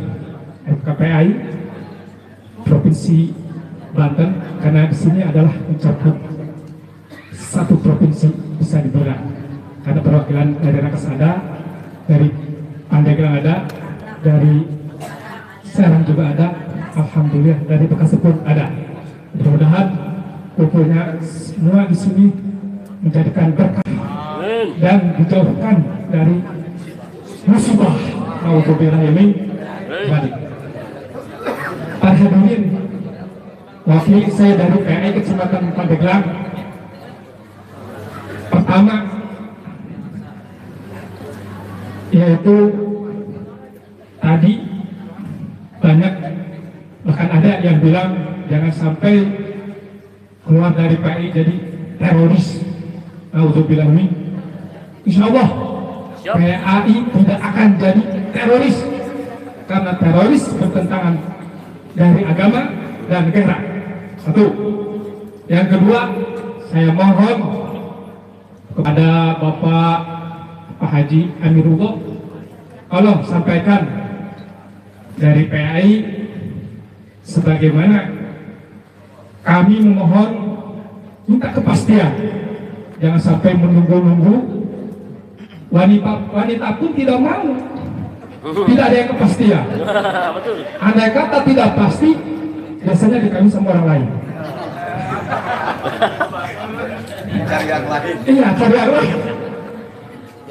FKPI Provinsi Banten, karena di sini adalah mencakup satu provinsi bisa dibilang, karena perwakilan dari Nakas ada, dari Pandeglang ada, dari Serang juga ada, alhamdulillah dari Bekasi pun ada. Mudah-mudahan kumpulnya semua di sini menjadikan berkah dan dijauhkan dari musibah. Nauzubillah min dzalik. Para hadirin, wakil saya dari PI Kecamatan Pandeglang. Pertama, yaitu tadi banyak, bahkan ada yang bilang jangan sampai keluar dari PI jadi teroris. Nauzubillah min. Insyaallah PAI tidak akan jadi teroris, karena teroris bertentangan dari agama dan negara. Satu. Yang kedua, saya mohon kepada Bapak Pak Haji Amirullah, tolong sampaikan dari PAI sebagaimana kami memohon, minta kepastian, jangan sampai menunggu-nunggu. Wanita pun tidak mau, tidak ada yang kepastian. Andai kata tidak pasti, biasanya dikawin sama orang lain. Cari yang lain. Iya, cari yang lain.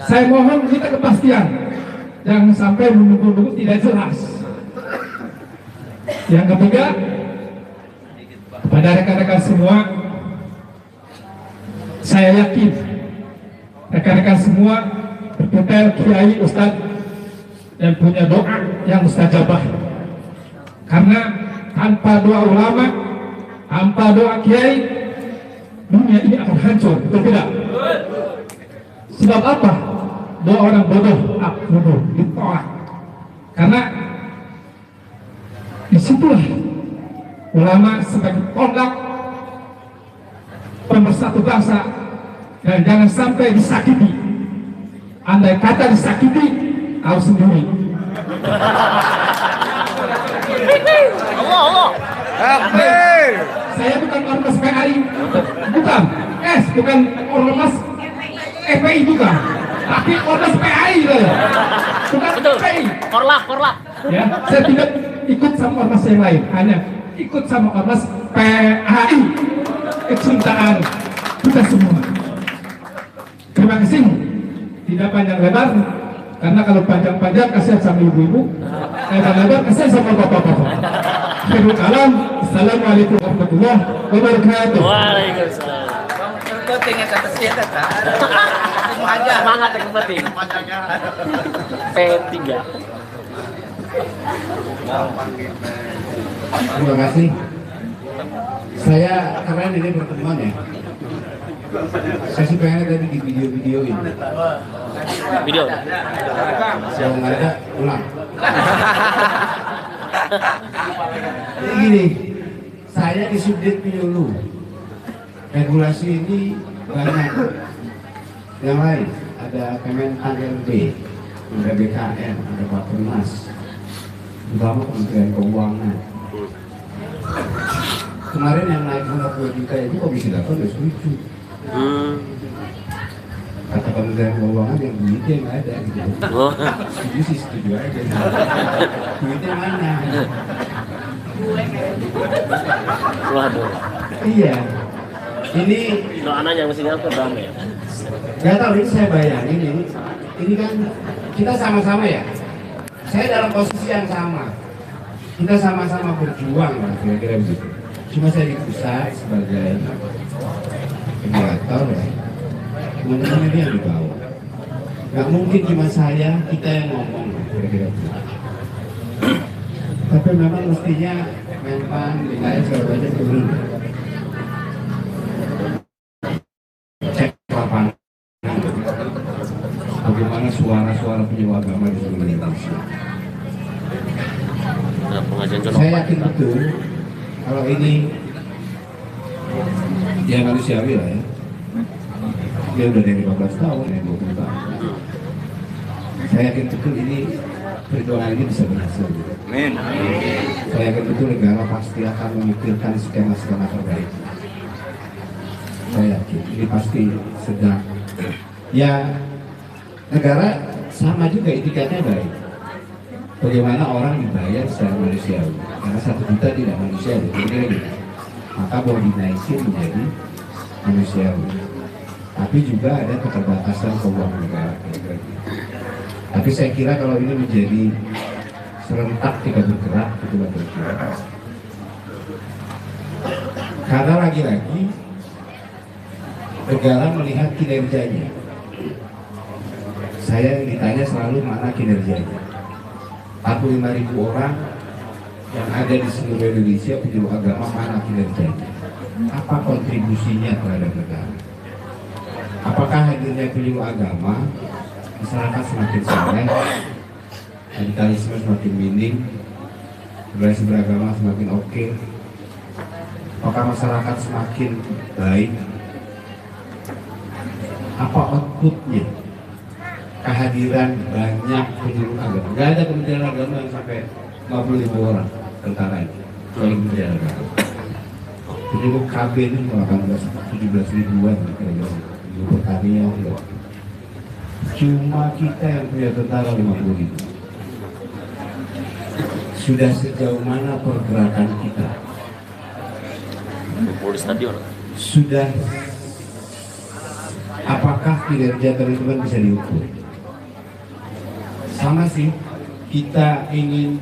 Saya mohon minta kepastian, jangan sampai menunggu-nunggu tidak jelas. Yang ketiga, kepada rekan-rekan semua, saya yakin rekan-rekan semua berputar Kiai Ustadz yang punya doa yang mustajabah. Karena tanpa doa ulama, tanpa doa kiai, dunia ini akan hancur, betul tidak? Sebab apa? Doa orang bodoh, bodoh ditolak. Karena disitulah ulama sebagai tonggak pemersatu bangsa, dan jangan sampai disakiti. Andai kata disakiti, tahu sendiri. Allah. Saya bukan ormas PAI, bukan bukan ormas FPI juga, tapi ormas PAI saya. Bukan Betul. FPI. Korlap. Ya, saya tidak ikut sama ormas yang lain, hanya ikut sama ormas PAI. Kecintaan kita semua. Terima kasih. Tidak panjang lebar, karena kalau panjang-panjang kasihan sama ibu-ibu, lebar-lebar kasihan sama bapak-bapak. Akhirul kalam, assalamualaikum warahmatullahi wabarakatuh. Waalaikumsalam. Penting ya kata siapa tak? Semangat yang penting. P3. Terima kasih. Saya keren ini pertemuan ya. Saya sih pengen tadi di video ini. Video. Kalau nggak ada, ulang. Jadi gini, saya di subdit penyuluh. Regulasi ini banyak. Yang lain ada Kementan RB, ada BKN, ada Bappenas, terutama Kementerian Keuangan. Kemarin yang naik 2 juta itu Komisi 8 udah setuju. Kata Kementerian Keuangan yang duitnya nggak ada gitu. Setuju sih setuju aja. Duitnya mana? Waduh. Iya. Ini Doanya mesti nyampe damai. nggak tahu, ini saya bayangin ini kan kita sama-sama ya. Saya dalam posisi yang sama. Kita sama-sama berjuang lah kira-kira begitu. Cuma saya di pusat sebagai regulator ya. Teman-teman ini yang di bawah. Nggak mungkin cuma kita yang ngomong kira-kira begitu. Tapi memang mestinya Menpan, BKN segala macam turun. Cek lapangan. Bagaimana suara-suara penyuluh agama di seluruh Indonesia. Pengajian Saya yakin betul kalau ini ya manusiawi lah ya. Dia udah dari 15 tahun, dari 20 tahun. Saya yakin betul ini perjuangan ini bisa berhasil. Amin. Saya yakin betul negara pasti akan memikirkan skema-skema terbaik. Saya yakin ini pasti sedang. Ya negara sama juga etikanya baik. Bagaimana orang dibayar secara manusiawi, karena 1 juta tidak manusiawi, gitu. Maka boleh dinaikin menjadi manusiawi. Tapi juga ada keterbatasan keuangan negara. Tapi saya kira kalau ini menjadi serentak tidak bergerak, itu bergerak. Karena lagi-lagi negara melihat kinerjanya. Saya ditanya selalu mana kinerjanya. 45.000 orang yang ada di seluruh Indonesia penyuluh agama, mana kinerjanya? Apa kontribusinya terhadap negara? Apakah hadirnya penyuluh agama masyarakat semakin soleh, radikalisme semakin minim, toleransi beragama semakin oke? Apakah masyarakat semakin baik? Apa outputnya? Kehadiran banyak penyuluh agama. Nggak ada kementerian agama yang sampai 50.000 orang tentara ini. Soal kementerian agama. Jadi untuk KB itu 17 ribuan kira-kira. Penyuluh pertanian ya. Cuma kita yang punya tentara 50.000. Sudah sejauh mana pergerakan kita? Di stadion. Sudah apakah kinerja teman-teman bisa diukur? Sama sih, kita ingin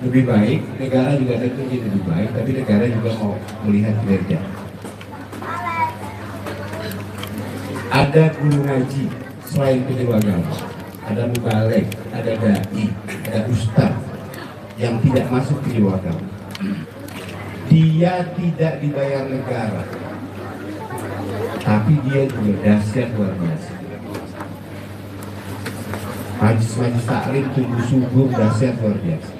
lebih baik, negara juga tentu ingin lebih baik, tapi negara juga mau melihat kinerja. Ada guru ngaji selain penyuluh agama, ada mubalek, ada dai, ada ustaz yang tidak masuk penyewa agama. Dia tidak dibayar negara, tapi dia juga dahsyat luar biasa. Majlis-majlis taklim tumbuh subur dahsyat luar biasa.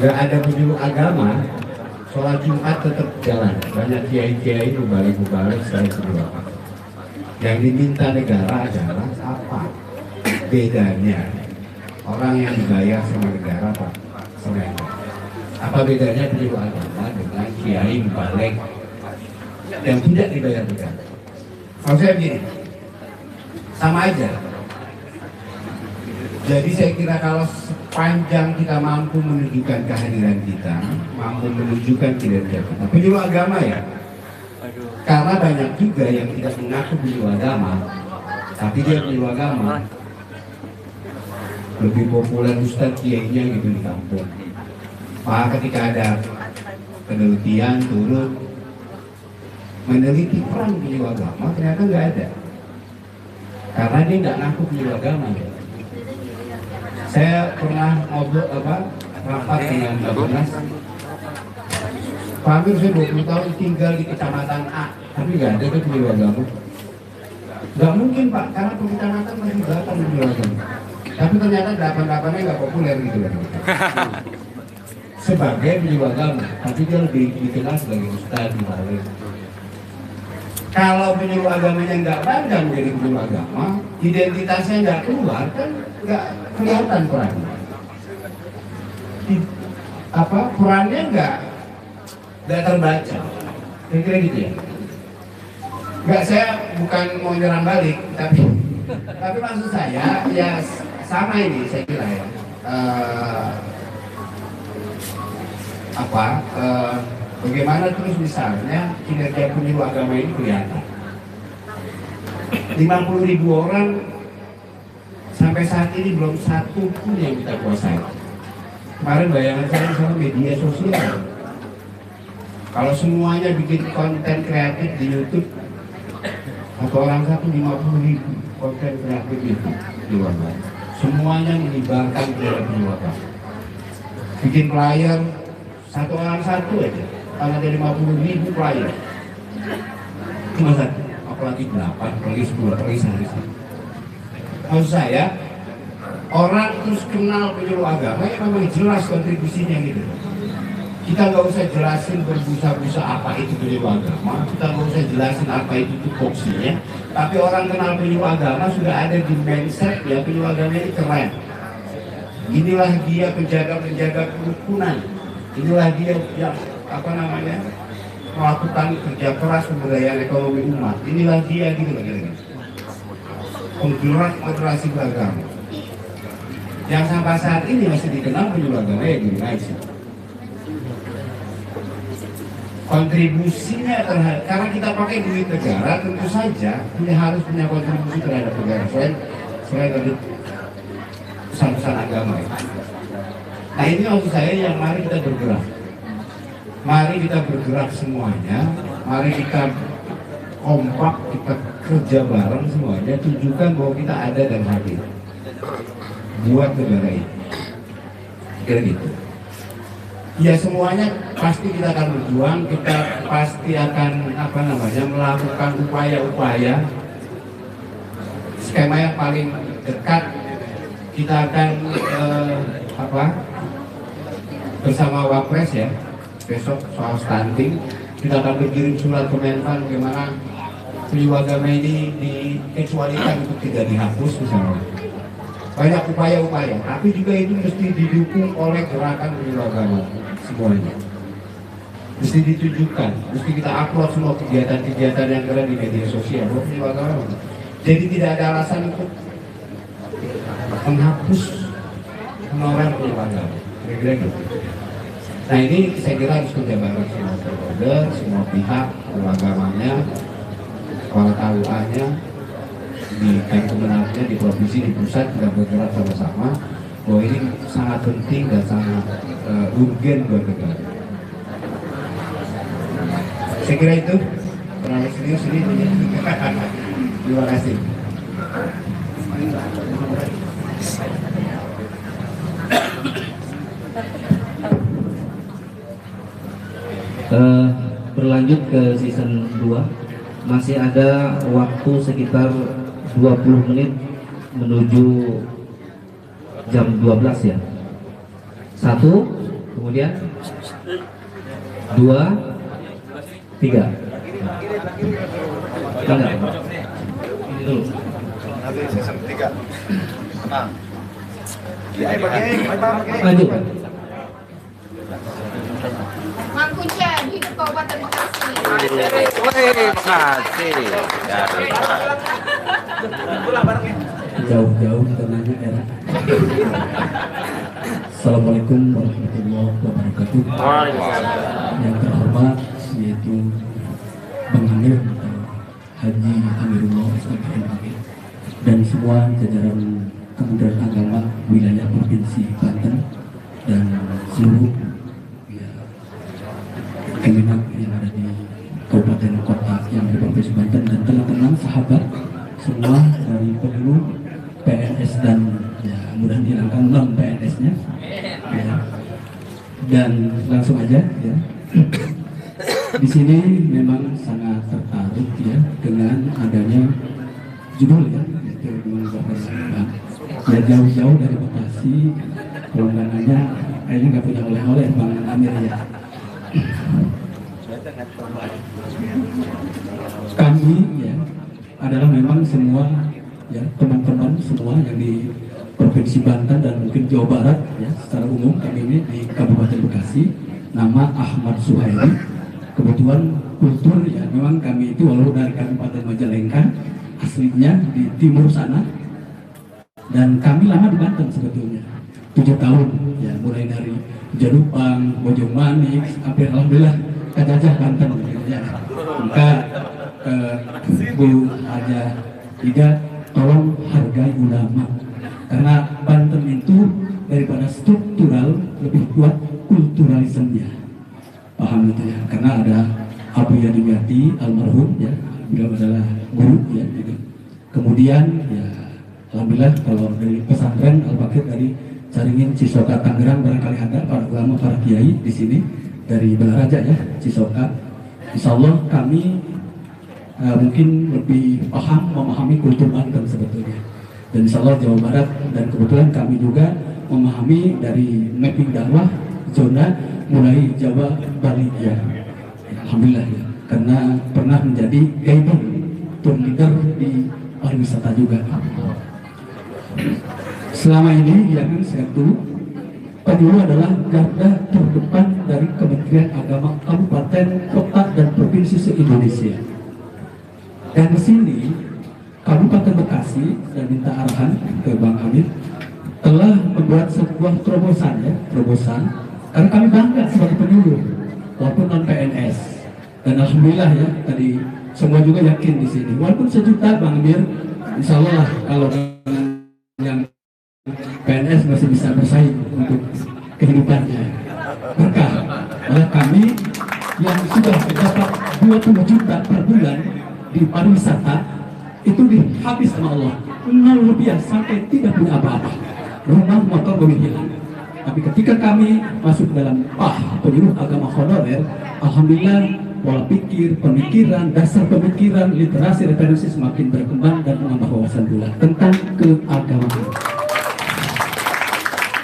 Gak ada penyuluh agama, sholat Jumat tetap jalan. Banyak kiai-kiai mubalik selain penyuluh agama. Yang diminta negara adalah apa? Bedanya orang yang dibayar sama negara apa? Sama negara. Apa bedanya penyuluh agama dengan kiai mubalik yang tidak dibayar negara? Maksudnya begini, sama aja. Jadi saya kira kalau sepanjang kita mampu menunjukkan kehadiran kita, mampu menunjukkan kinerja kita, penyuluh agama ya. Karena banyak juga yang tidak mengaku penyuluh agama, tapi dia penyuluh agama. Lebih populer ustadz kiainya gitu di kampung. Maka ketika ada penelitian turun meneliti peran penyuluh agama, ternyata nggak ada. Karena dia nggak ngaku penyuluh agama. Saya pernah ngobrol rapat dengan Mbak Dinas. Pak Amir, saya 20 tahun tinggal di kecamatan A, tapi nggak ada tuh penyuluh agama. Nggak mungkin Pak, karena kecamatan masih belakang penyuluh agama. Tapi ternyata 8-8-nya nggak populer gitu kan. Sebagai penyuluh agama, tapi dia lebih dikenal sebagai ustadz di Bali. Kalau penyuluh agamanya nggak bangga menjadi penyuluh agama, identitasnya nggak keluar, kan nggak kelihatan perannya. Perannya nggak terbaca. Kira-kira gitu ya. Nggak, saya bukan mau nyerang balik, tapi maksud saya ya sama ini saya kira ya. Bagaimana terus misalnya kinerja penyuluh agama ini kelihatan. 50.000 orang sampai saat ini belum satu pun yang kita kuasai. Kemarin bayangan saya misalnya media sosial. Kalau semuanya bikin konten kreatif di YouTube, atau orang satu 50.000 konten kreatif itu di luar. Semuanya menyebarkan kepada penyuluh agama. Bikin flyer satu orang satu aja. Kalau ada 50.000 flyer, cuma satu, apalagi 8, apalagi 10, apalagi sehari. Maksud saya, orang terus kenal penyuluh agama yang memang jelas kontribusinya gitu. Kita nggak usah jelasin berbusa-busa apa itu penyuluh agama, kita nggak usah jelasin apa itu tupoksinya, tapi orang kenal penyuluh agama sudah ada di mindset ya, penyuluh agama ini keren. Inilah dia penjaga kerukunan, inilah dia yang melakukan kerja keras pemberdayaan ekonomi umat, inilah dia gitu lagi. Penggerak moderasi beragama yang sampai saat ini masih dikenal penyuluh agama ya di Indonesia. Kontribusinya terhadap, karena kita pakai duit negara, tentu saja harus punya kontribusi terhadap negara selain dari pesan-pesan agama ya. Nah ini maksud saya yang mari kita bergerak. Mari kita bergerak semuanya, mari kita kompak, kita kerja bareng semuanya, tunjukkan bahwa kita ada dan hadir buat negara ini. Kira gitu. Ya semuanya pasti kita akan berjuang, kita pasti akan melakukan upaya-upaya. Skema yang paling dekat kita akan bersama Wapres ya. Besok soal stunting, kita akan berkirim surat ke Menpan bagaimana penyuluh agama ini dikecualikan untuk tidak dihapus misalnya. Banyak upaya-upaya, tapi juga itu mesti didukung oleh gerakan penyuluh agama semuanya. Mesti ditunjukkan, mesti kita upload semua kegiatan-kegiatan yang keren di media sosial. Penyuluh agama. Jadi tidak ada alasan untuk menghapus honorer penyuluh agama. Kira-kira gitu. Nah ini saya kira harus kerja bareng semua stakeholder, semua pihak, agamanya, kepala KUA-nya, di kemenangnya, di provinsi, di pusat, kita bergerak sama-sama bahwa ini sangat penting dan sangat urgen buat negara. Saya kira itu terlalu serius ini. Terima kasih. Berlanjut ke season 2, masih ada waktu sekitar 20 menit menuju jam 12 ya. 1, kemudian 2, 3. Enggak. Ini dulu. Nanti season 3. Nah. Lanjut. Mangkunya di Kabupaten Bekasi. Makasih. Jauh-jauh kita nanya era. Assalamualaikum warahmatullahi wabarakatuh. Yang terhormat yaitu Bang Amir atau Haji Amirullah Ustadz MAG dan semua jajaran Kementerian Agama wilayah Provinsi Banten dan seluruh Kemenak yang ada di kabupaten kota yang di Provinsi Banten dan teman-teman sahabat semua dari pemilu PNS dan ya mudah dihilangkan non PNS-nya ya. Dan langsung aja ya. Di sini memang sangat tertarik ya dengan adanya judul ya itu dengan ya jauh-jauh dari Bekasi undangannya kayaknya nggak punya oleh-oleh Bang Amir ya. Kami ya adalah memang semua ya teman-teman semua yang di Provinsi Banten dan mungkin Jawa Barat ya secara umum kami ini di Kabupaten Bekasi, nama Ahmad Suhaili. Kebetulan kultur ya memang kami itu walau dari Kabupaten Majalengka aslinya di timur sana dan kami lama di Banten sebetulnya 7 tahun ya mulai dari Jarupang, Bojongmanik, hampir alhamdulillah Kajajah Banten gitu ya. Maka Bu Haja Tiga tolong hargai ulama karena Banten itu daripada struktural lebih kuat kulturalismenya, paham gitu ya, karena ada Abu Yadimyati almarhum ya beliau adalah guru ya gitu. Kemudian ya alhamdulillah kalau dari pesantren Al-Fakir dari Caringin Cisoka Tangerang barangkali ada para ulama para kiai di sini dari Balaraja ya Cisoka. Insyaallah kami mungkin lebih paham memahami kultur Banten sebetulnya. Dan insyaallah Jawa Barat dan kebetulan kami juga memahami dari mapping dakwah zona mulai Jawa Bali ya. Alhamdulillah ya. Karena pernah menjadi guiding tour leader di pariwisata juga. Selama ini ya kan satu Pemilu adalah garda terdepan dari Kementerian Agama Kabupaten, Kota, dan Provinsi se-Indonesia. Dan di sini Kabupaten Bekasi dan minta arahan ke Bang Amir telah membuat sebuah terobosan ya, karena kami bangga sebagai penyuluh walaupun non PNS. Dan alhamdulillah ya tadi semua juga yakin di sini walaupun sejuta Bang Amir, insya Allah kalau yang PNS masih bisa bersaing untuk kehidupannya. Berkah oleh kami yang sudah mendapat 20 juta per bulan di pariwisata itu dihabis sama Allah 0 rupiah sampai tidak punya apa-apa, rumah motor boleh hilang. Tapi ketika kami masuk dalam penyuluh agama honorer, alhamdulillah pola pikir, pemikiran, dasar pemikiran, literasi, referensi semakin berkembang dan menambah wawasan pula tentang keagamaan.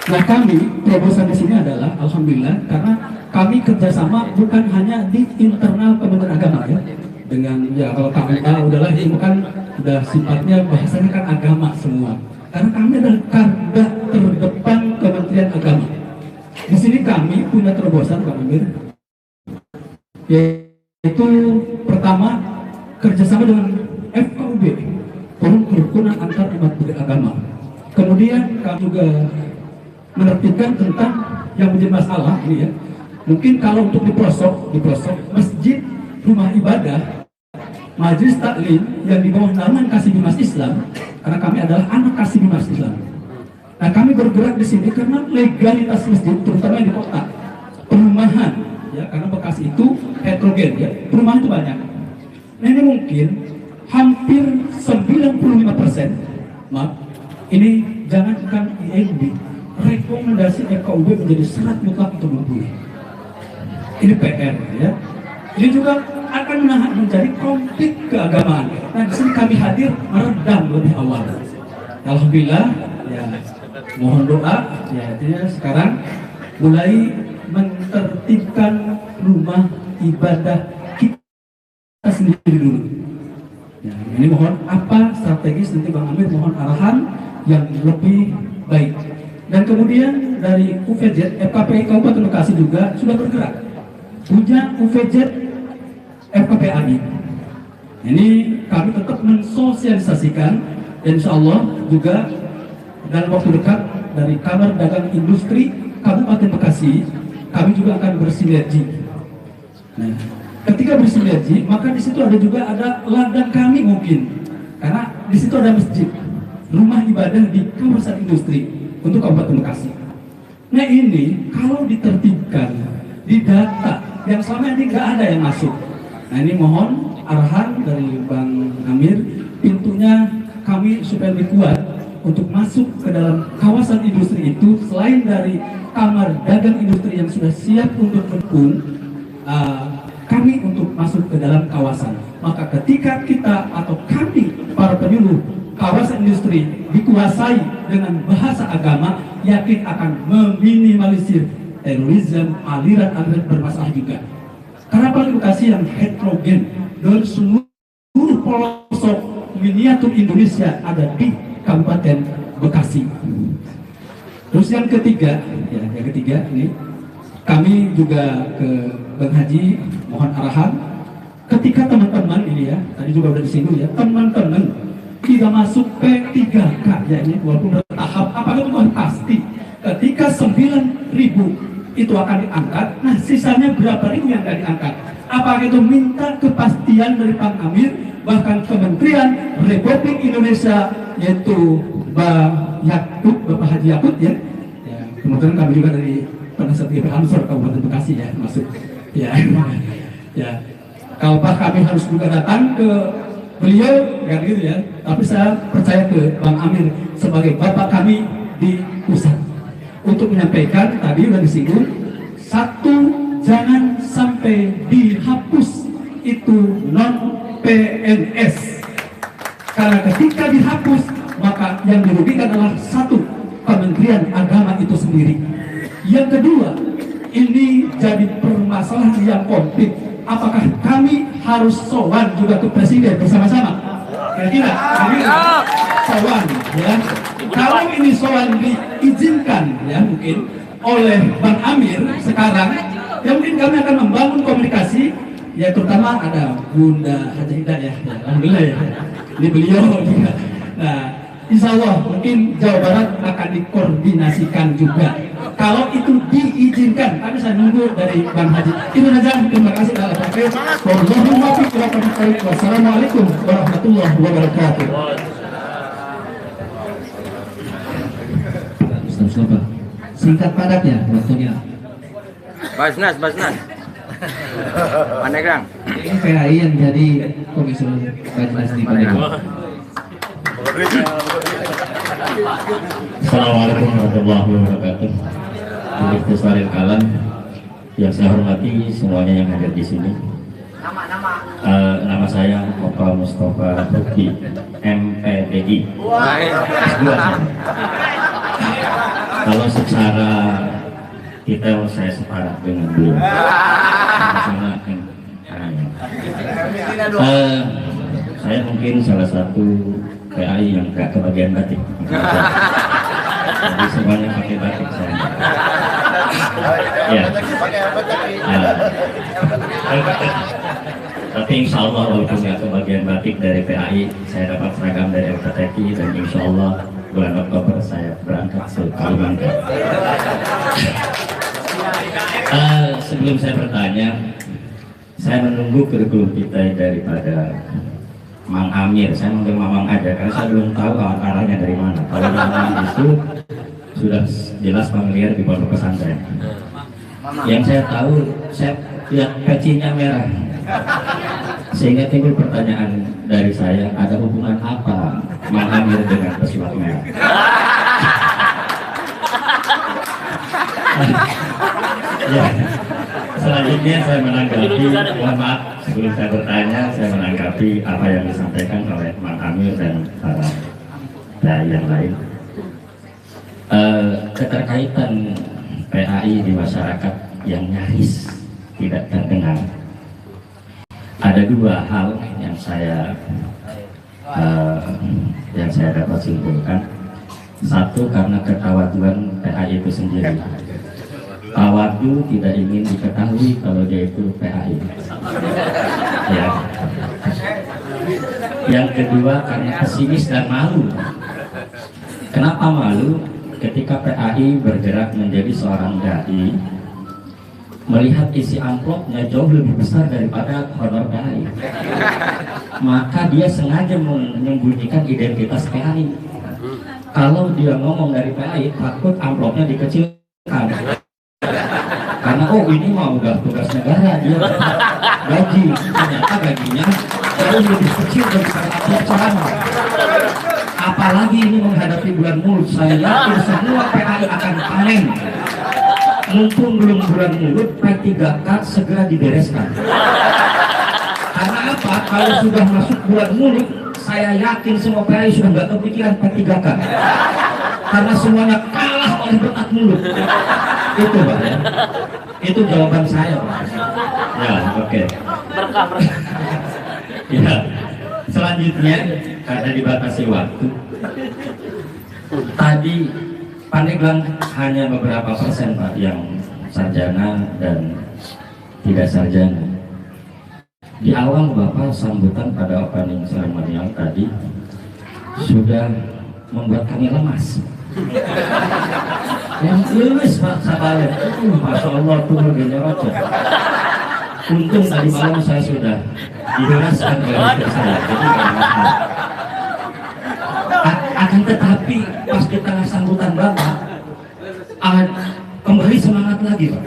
Nah kami terobosan di sini adalah alhamdulillah karena kami kerjasama bukan hanya di internal Kementerian Agama ya, dengan ya kalau kami udahlah itu kan udah sifatnya bahasanya kan agama semua. Karena kami adalah garda terdepan Kementerian Agama. Di sini kami punya terobosan Bang Amir, yaitu pertama kerjasama dengan FKUB, Forum Kerukunan Antar Umat Beragama. Kemudian kami juga menertibkan tentang yang menjadi masalah ini ya. Mungkin kalau untuk di pelosok masjid, rumah ibadah, majelis taklim yang di bawah naungan Kasibimas Islam, karena kami adalah anak Kasibimas Islam. Nah kami bergerak di sini karena legalitas masjid, terutama di kota, perumahan, ya karena Bekasi itu heterogen ya, perumahan itu banyak. Nah ini mungkin hampir 95%, maaf, ini jangankan IMB, rekomendasi FKUB menjadi syarat mutlak untuk memilih. Ini PR ya. Ini juga akan menjadi konflik keagamaan. Nah, di sini kami hadir meredam lebih awal. Alhamdulillah, ya mohon doa. Ya, artinya sekarang mulai mentertibkan rumah ibadah kita sendiri dulu. Ya, ini mohon apa strategis nanti Bang Amir mohon arahan yang lebih baik. Dan kemudian dari UVJ, FKPI Kabupaten Bekasi juga sudah bergerak. Punya UVJ FKPAI. Ini kami tetap mensosialisasikan dan insya Allah juga dalam waktu dekat dari Kamar Dagang Industri Kabupaten Bekasi kami juga akan bersinergi. Nah, ketika bersinergi maka di situ ada juga ada ladang kami mungkin karena di situ ada masjid, rumah ibadah di kawasan industri untuk Kabupaten Bekasi. Nah ini kalau ditertibkan, didata yang selama ini nggak ada yang masuk. Nah ini mohon arahan dari Bang Amir, pintunya kami supaya lebih kuat untuk masuk ke dalam kawasan industri itu selain dari Kamar Dagang Industri yang sudah siap untuk mendukung kami untuk masuk ke dalam kawasan. Maka ketika kita atau kami para penyuluh kawasan industri dikuasai dengan bahasa agama, yakin akan meminimalisir terorisme, aliran-aliran bermasalah juga. Karena paling Bekasi yang heterogen dari seluruh pelosok miniatur Indonesia ada di Kabupaten Bekasi. Terus yang ketiga, ini kami juga ke Bang Haji mohon arahan. Ketika teman-teman ini ya, tadi juga udah disinggung ya, teman-teman tidak masuk P3K ya ini walaupun bertahap, apakah itu pasti ketika 9.000 itu akan diangkat, nah sisanya berapa ribu yang akan diangkat? Apakah itu minta kepastian dari Pak Amir, bahkan Kementerian Republik Indonesia yaitu Bapak Haji Yakut ya. Kemudian kami juga dari penasihat GP Ansor Kabupaten Bekasi ya masuk ya. Ya. Kalau Pak kami harus juga datang ke beliau kan gitu ya. Tapi saya percaya ke Bang Amir sebagai bapak kami di pusat untuk menyampaikan tadi sudah disinggung, satu, jangan sampai dihapus itu non PNS karena ketika dihapus maka yang dirugikan adalah satu, Kementerian Agama itu sendiri. Yang kedua, ini jadi permasalahan yang konflik. Apakah kami harus sowan juga ke presiden bersama-sama? Kira-kira sowan ya. Kalau ini sowan diizinkan ya mungkin oleh Bang Amir sekarang, ya mungkin kami akan membangun komunikasi ya, terutama ada Bunda Haji Hidayah ya, alhamdulillah ya. Ini beliau juga. Nah, insya Allah mungkin Jawa Barat akan dikoordinasikan juga kalau itu diizinkan. Tapi saya nunggu dari Bang Haji. Itu saja, terima kasih dalam pakai. Wassalamualaikum warahmatullahi wabarakatuh. Singkat padat ya waktunya. Basnas. Pandeglang. Ini PAI yang jadi komisioner Basnas di Pandeglang. Assalamualaikum warahmatullahi wabarakatuh. Ikhtisarin kalam yang saya hormati semuanya yang hadir di sini. Nama saya Bapak Mustafa Bukti, MPDI. Kalau secara detail saya sepakat dengan beliau. Saya mungkin salah satu PAI yang gak kebagian batik. Jadi semuanya pakai batik saya. Ya. Tapi insya Allah walaupun gak kebagian batik dari PAI, saya dapat seragam dari LKTI dan insya Allah bulan Oktober saya berangkat ke Kalimantan. Sebelum saya bertanya, saya menunggu kurikulum kita daripada Mang Amir. Saya manggil Mamang aja karena saya belum tahu arahnya dari mana. Kalau Mamang itu sudah jelas familiar di pondok pesantren. Yang saya tahu, saya lihat pecinya merah. Sehingga timbul pertanyaan dari saya, ada hubungan apa Mang Amir dengan pesilat merah? Ya, selanjutnya saya menanggapi, mohon maaf sebelum saya bertanya, saya menanggapi apa yang disampaikan oleh Mang Amir dan para dai yang lain. Keterkaitan PAI di masyarakat yang nyaris tidak terdengar. Ada dua hal yang saya dapat simpulkan. Satu, karena ketawaduan PAI itu sendiri. Tawadu tidak ingin diketahui kalau dia itu PAI. Ya. Yang kedua, karena pesimis dan malu. Kenapa malu? Ketika PAI bergerak menjadi seorang dai, melihat isi amplopnya jauh lebih besar daripada honor PAI, maka dia sengaja menyembunyikan identitas PAI. Kalau dia ngomong dari PAI, takut amplopnya dikecilkan, karena oh ini mau udah tugas negara, dia gaji, ternyata gajinya jauh lebih kecil daripada amplop celana. Apalagi ini menghadapi bulan Mulut, saya yakin semua PAI akan panen. Mumpung belum bulan Mulut, P3K segera dibereskan. Karena apa? Kalau sudah masuk bulan Mulut, saya yakin semua PAI sudah nggak kepikiran P3K. Karena semuanya kalah oleh berkat mulut. Itu Pak ya. Itu jawaban saya Pak. Ya, oke. Berkah. Ya. Selanjutnya, karena dibatasi waktu, tadi Pandeglang hanya beberapa persen Pak yang sarjana dan tidak sarjana. Di awal Bapak sambutan pada opening seremonial tadi sudah membuat kami lemas. Yang lulus Pak Sabalet, Masya Allah tuh begini aja. Untung tadi malam saya sudah dijelaskan oleh istri saya, jadi nggak masalah. Akan tetapi pas di tengah sambutan Bapak, kembali semangat lagi Pak.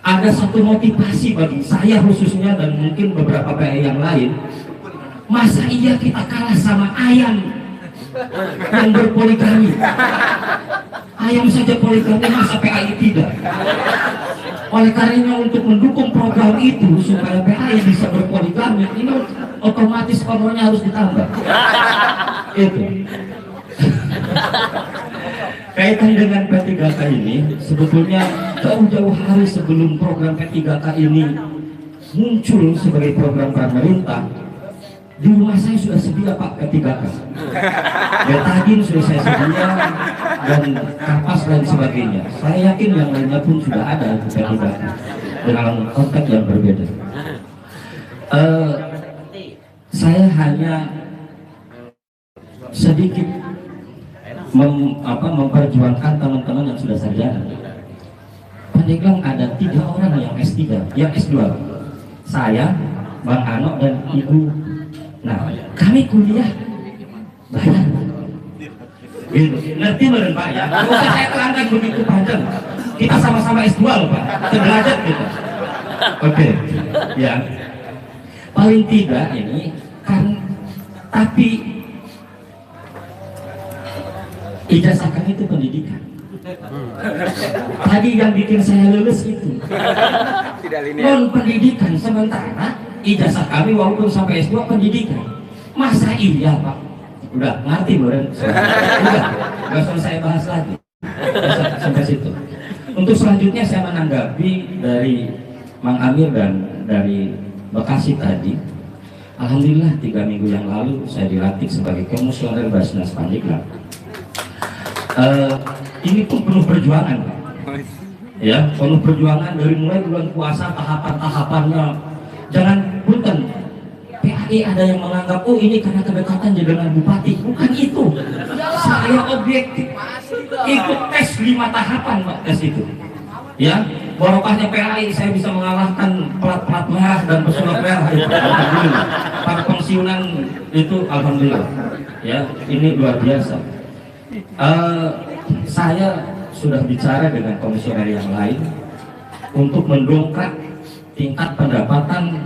Ada satu motivasi bagi saya khususnya dan mungkin beberapa PAI yang lain. Masa iya kita kalah sama ayam yang berpoligami? Ayam saja poligami, masa PAI tidak? Oleh karenanya untuk mendukung program itu supaya PAI bisa berpoligami, ini otomatis honornya harus ditambah. Itu. Kaitan dengan P3K ini, sebetulnya jauh-jauh hari sebelum program P3K ini muncul sebagai program pemerintah, di rumah saya sudah sedia Pak P3K. Betadin sudah saya sedia, dan kapas dan sebagainya. Saya yakin yang lainnya pun sudah ada P3K dengan konteks yang berbeda. Saya hanya sedikit memperjuangkan teman-teman yang sudah sarjana. Pandeglang ada 3 orang yang S3, yang S2. Saya, Bang Ano, dan Ibu. Nah, kami kuliah bayar. Gitu. Ngerti meren Pak ya? Kalau saya terangkan begitu panjang. Kita sama-sama S2 loh Pak, sederajat kita. Oke, ya. Paling tidak ini kan, tapi ijazah kami itu pendidikan. Tadi yang bikin saya lulus itu non pendidikan, sementara ijazah kami walaupun sampai S2 pendidikan. Masa iya Pak? Udah ngerti Loren? Udah, gak usah saya bahas lagi. Sampai situ. Untuk selanjutnya saya menanggapi dari Mang Amir dan dari Bekasi tadi. Alhamdulillah 3 minggu yang lalu saya dilantik sebagai komisioner Basnas Pandeglang. Ini pun penuh perjuangan, ya, penuh perjuangan dari mulai bulan puasa tahapan-tahapannya. Jangan punten, PAI ada yang menganggap oh ini karena kedekatan dengan bupati, bukan itu. Saya objektif, ikut tes 5 tahapan Pak, tes itu. Ya, barokahnya PAI saya bisa mengalahkan plat merah dan pesulap merah itu. Alhamdulillah. Pada pensiunan itu alhamdulillah. Ya, ini luar biasa. Saya sudah bicara dengan komisioner yang lain untuk mendongkrak tingkat pendapatan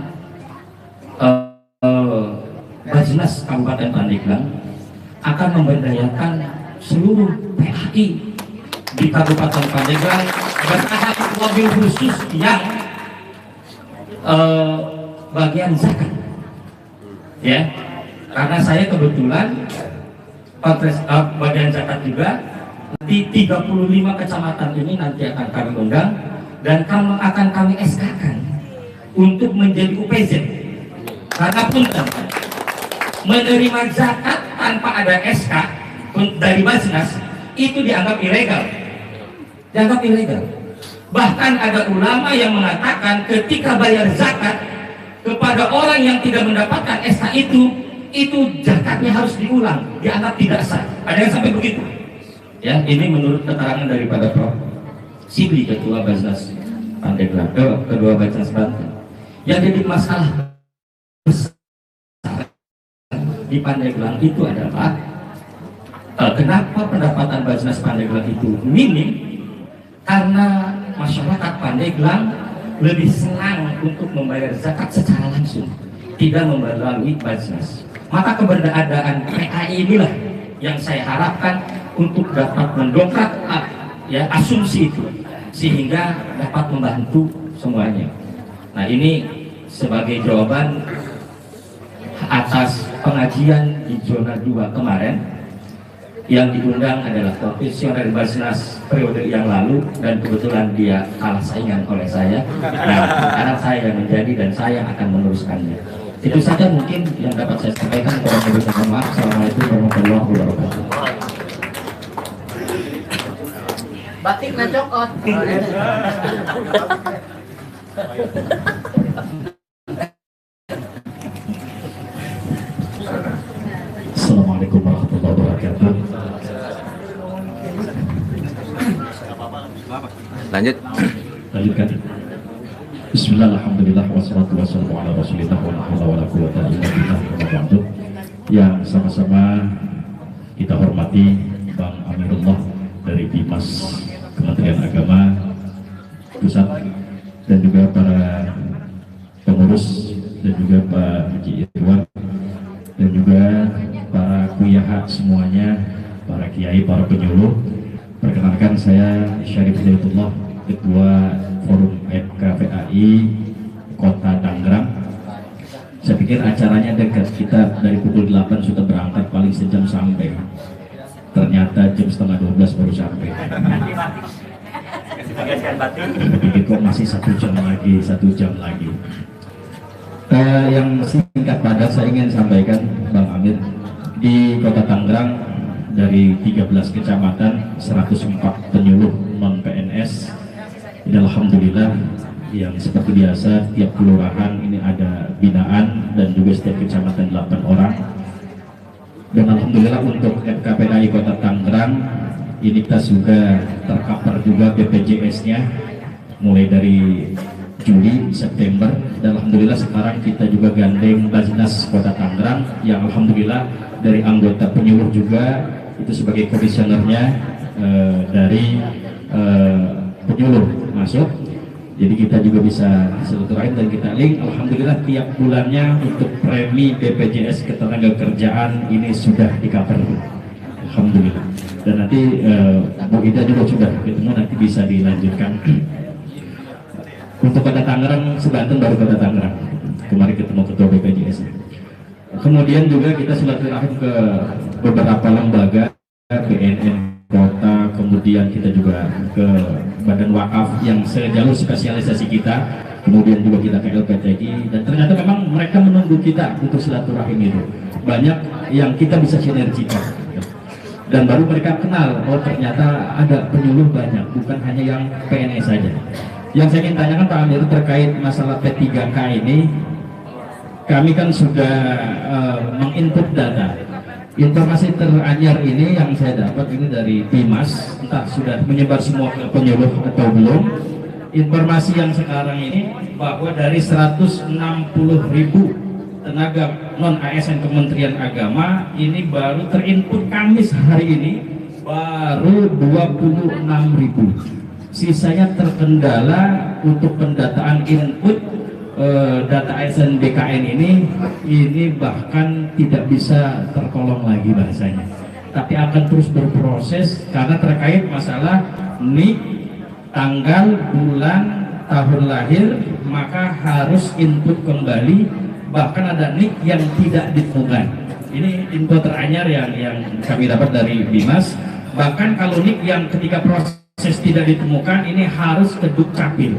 Kabupaten Pandeglang akan memberdayakan seluruh PAI di Kabupaten Pandeglang bertahap mobil khusus yang bagian zakat, ya, karena saya kebetulan bagian zakat juga di 35 kecamatan ini nanti akan kami undang dan akan kami SK-kan untuk menjadi UPZ. Karena punten menerima zakat tanpa ada SK dari Basnas itu dianggap ilegal, Bahkan ada ulama yang mengatakan ketika bayar zakat kepada orang yang tidak mendapatkan SK itu zakatnya harus diulang, dianggap tidak sah. Ada yang sampai begitu. Ya, ini menurut keterangan daripada Prof. Sibli, Ketua Basnas Pandeglang, Kedua Basnas Banten. Yang jadi masalah besar di Pandeglang itu adalah kenapa pendapatan Basnas Pandeglang itu minim? Karena masyarakat Pandeglang lebih senang untuk membayar zakat secara langsung, tidak melalui Basnas. Maka keberadaan PAI inilah yang saya harapkan untuk dapat mendongkrak ya asumsi itu, sehingga dapat membantu semuanya. Nah, ini sebagai jawaban atas pengajian di zona 2 kemarin. Yang diundang adalah komisioner Basnas periode yang lalu dan kebetulan dia kalah saingan oleh saya. Nah, sekarang saya yang menjadi dan saya akan meneruskannya. Itu saja mungkin yang dapat saya sampaikan. Kurang lebih mohon maaf. Assalamualaikum warahmatullahi wabarakatuh. Batik na cokot. Assalamualaikum warahmatullahi wabarakatuh. Lanjutkan. Bismillah, alhamdulillah, wassalatu wassalamu ala rasulillah wa la hawla wa la quwwata illa billah wa ba'du. Yang sama-sama kita hormati Bang Amirullah dari Bimas Kementerian Agama Pusat dan juga para pengurus dan juga Pak Haji Irwan dan juga para kuyaha semuanya, para kiai, para penyuluh. Perkenalkan, saya Syarif Hidayatullah, Ketua Forum FKPAI Kota Tangerang. Saya pikir acaranya dekat, kita dari pukul 8 sudah berangkat, paling sejam sampai. Ternyata jam setengah 12 baru sampai. Pikir kok masih 1 jam lagi. Yang singkat padat saya ingin sampaikan, Bang Amir, di Kota Tangerang dari 13 kecamatan, 104 penyuluh non PNS. Ini alhamdulillah yang seperti biasa tiap kelurahan ini ada binaan dan juga setiap kecamatan 8 orang. Dan alhamdulillah untuk FKPAI Kota Tangerang ini kita sudah tercover juga BPJS-nya mulai dari Juli, September, dan alhamdulillah sekarang kita juga gandeng Basnas Kota Tangerang yang alhamdulillah dari anggota penyuluh juga itu sebagai komisionernya dari penyuluh masuk. Jadi kita juga bisa silaturahim dan kita link. Alhamdulillah tiap bulannya untuk premi BPJS Ketenagakerjaan ini sudah di-cover. Alhamdulillah. Dan nanti Bu Ida juga sudah ketemu, nanti bisa dilanjutkan. Untuk Kota Tangerang, sebanten baru Kota Tangerang. Kemarin ketemu Ketua BPJS. Kemudian juga kita silaturahim ke beberapa lembaga, BNN Kota, kemudian kita juga ke Badan Wakaf yang sejalur spesialisasi kita, kemudian juga kita ke LPTI, dan ternyata memang mereka menunggu kita untuk silaturahim itu. Banyak yang kita bisa sinergikan. Dan baru mereka kenal, oh ternyata ada penyuluh banyak, bukan hanya yang PNS saja. Yang saya ingin tanyakan Pak Amir terkait masalah P3K ini, kami kan sudah menginput data. Informasi teranyar ini yang saya dapat ini dari Bimas, entah sudah menyebar semua ke penyuluh atau belum. Informasi yang sekarang ini bahwa dari 160.000 tenaga non ASN Kementerian Agama ini baru terinput Kamis hari ini baru 26.000. Sisanya terkendala untuk pendataan input data ASN BKN ini bahkan tidak bisa tertolong lagi bahasanya, tapi akan terus berproses karena terkait masalah NIK, tanggal, bulan, tahun lahir, maka harus input kembali. Bahkan ada NIK yang tidak ditemukan. Ini info teranyar yang kami dapat dari Bimas. Bahkan kalau NIK yang ketika proses tidak ditemukan, ini harus ke Dukcapil.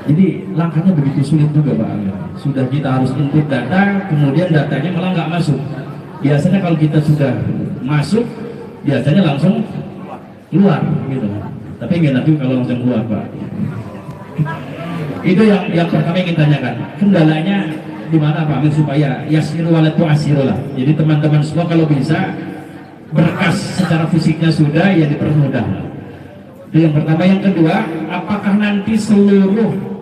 Jadi langkahnya begitu sulit juga Pak Amir. Sudah kita harus input data, kemudian datanya malah nggak masuk. Biasanya kalau kita sudah masuk, biasanya langsung keluar gitu. Tapi nggak nanti kalau langsung keluar Pak. Itu yang pertama ingin tanyakan. Kendalanya di mana Pak Amir supaya yasiru walatu asiru lah. Jadi teman-teman semua kalau bisa berkas secara fisiknya sudah, ya dipermudah. Itu yang pertama. Yang kedua, apakah nanti seluruh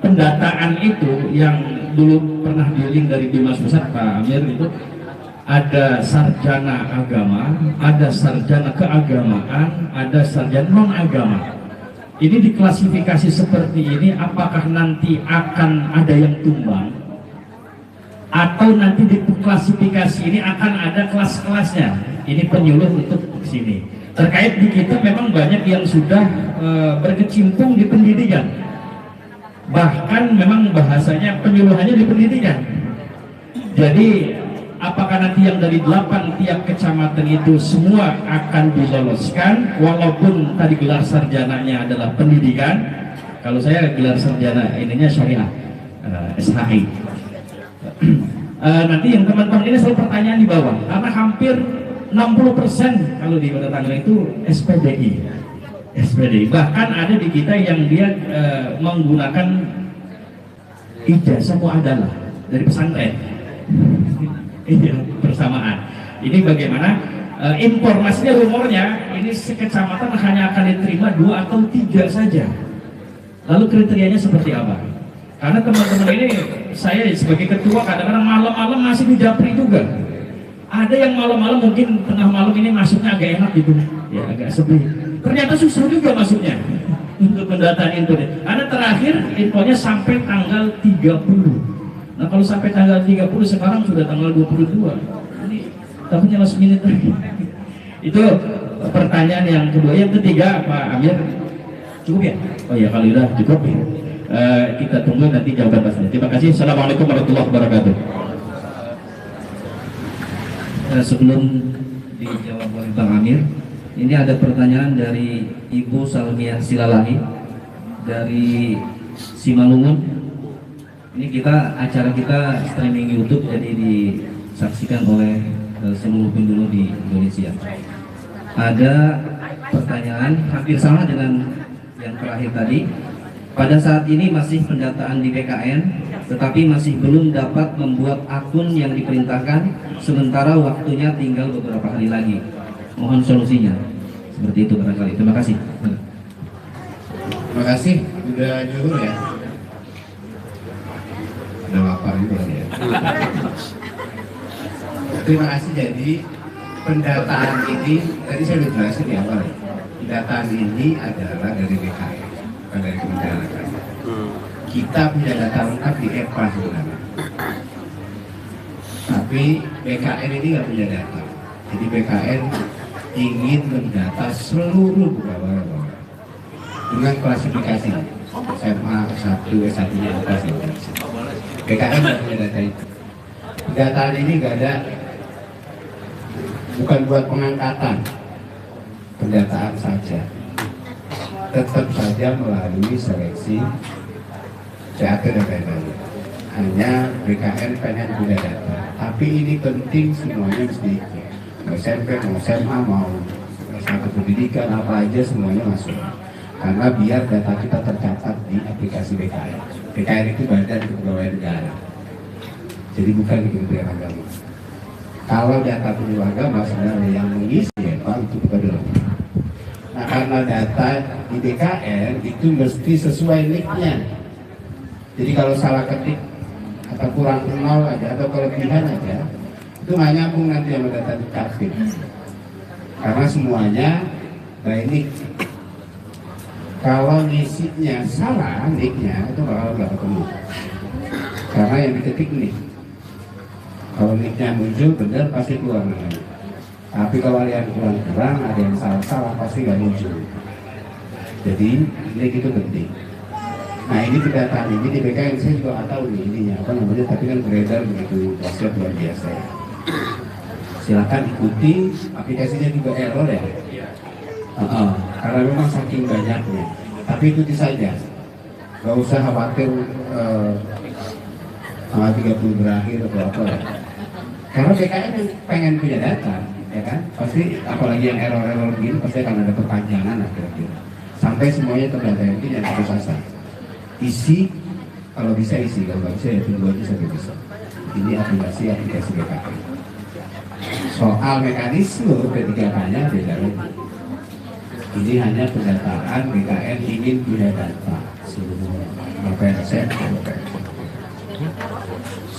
pendataan itu yang dulu pernah di-link dari Bimas Pusat Pak Amir itu ada sarjana agama, ada sarjana keagamaan, ada sarjana non agama. Ini diklasifikasi seperti ini, apakah nanti akan ada yang tumbang atau nanti di klasifikasi ini akan ada kelas-kelasnya? Ini penyuluh untuk sini. Terkait di kita memang banyak yang sudah berkecimpung di pendidikan, bahkan memang bahasanya penyuluhannya di pendidikan. Jadi apakah nanti yang dari 8 tiap kecamatan itu semua akan diloloskan walaupun tadi gelar sarjananya adalah pendidikan? Kalau saya gelar sarjana ininya syariah, SHI. Nanti yang teman-teman ini selalu pertanyaan di bawah, karena hampir 60% kalau di Kota Tangerang itu SPDI. Bahkan ada di kita yang dia menggunakan ijazah muadalah dari pesantren. Ini bersamaan. Ini bagaimana informasinya, rumornya ini sekecamatan hanya akan diterima 2 atau 3 saja. Lalu kriterianya seperti apa? Karena teman-teman ini, saya sebagai ketua kadang-kadang malam-malam masih di Japri juga. Ada yang malam-malam mungkin tengah malam ini masuknya agak enak gitu, ya agak sepi. Ternyata susah juga masuknya untuk pendataan itu. Karena terakhir infonya sampai tanggal 30. Nah kalau sampai tanggal 30 sekarang sudah tanggal 22. Ini takutnya last minute lagi. Itu pertanyaan yang kedua. Yang ketiga Pak Amir, cukup ya? Oh ya kalau sudah cukup ya. Kita tunggu nanti jawaban pastinya. Terima kasih. Assalamualaikum warahmatullahi wabarakatuh. Sebelum dijawab oleh Bang Amir, ini ada pertanyaan dari Ibu Salmiah Silalahi dari Simalungun. Ini acara kita streaming YouTube, jadi disaksikan oleh seluruh penduduk di Indonesia. Ada pertanyaan hampir sama dengan yang terakhir tadi. Pada saat ini masih pendataan di BKN, tetapi masih belum dapat membuat akun yang diperintahkan, sementara waktunya tinggal beberapa hari lagi. Mohon solusinya. Seperti itu barangkali. Terima kasih. Terima kasih. Udah juhur ya? Udah lapar juga ya. Terima kasih. Jadi pendataan ini tadi saya sudah jelasin di awal. Pendataan ini adalah dari BKN, bukan dari Kementerian Agama. Kita punya data lengkap di EPA sebenarnya. Tapi BKN ini nggak punya data. Jadi BKN ingin mendata seluruh pegawai dengan klasifikasi SMA, S1, S1-nya apa sih? BKN nggak punya data itu. Data ini nggak ada, bukan buat pengangkatan, pendataan saja. Tetap saja melalui seleksi CAT dan lain-lain. Hanya BKN pengen punya data. Tapi ini penting, semuanya mesti mau SMP, mau SMA, mau satu pendidikan, apa aja semuanya masuk. Karena biar data kita tercatat di aplikasi BKN. BKN itu Badan Kepegawaian Negara. Jadi bukan di Kementerian Agama. Kalau data penyuluh agama sebenarnya yang mengisi Pak itu kepada. Nah karena data di BKN itu mesti sesuai nicknya. Jadi kalau salah ketik atau kurang 0 aja atau kelebihan aja, itu nggak nyambung nanti sama data di Capil. Karena semuanya by nick. Kalau ngisinya salah, nicknya itu nggak ketemu. Karena yang diketik nih. Kalau nicknya muncul benar pasti keluar namanya. Tapi kalau yang kurang-kurang ada yang salah-salah pasti nggak muncul. Jadi nick itu penting. Nah ini pendataan ini di BKN saya juga nggak tahu nih ininya apa namanya, tapi kan beredar begitu WhatsApp luar biasa. Silakan ikuti, aplikasinya juga error ya. Karena memang saking banyaknya. Tapi ikuti saja, nggak usah khawatir tanggal 30 berakhir atau apa ya. Karena BKN yang pengen punya data, ya kan? Pasti apalagi yang error-error begini pasti akan ada perpanjangan lah kira-kira. Sampai semuanya terdata yang ini yang satu sasa. Isi, kalau bisa isi, kalau nggak bisa ya tunggu aja sampai bisa. Ini aplikasi BKN. Soal mekanisme P3K-nya beda lagi. Ini hanya pendataan BKN ingin punya data seluruh persen.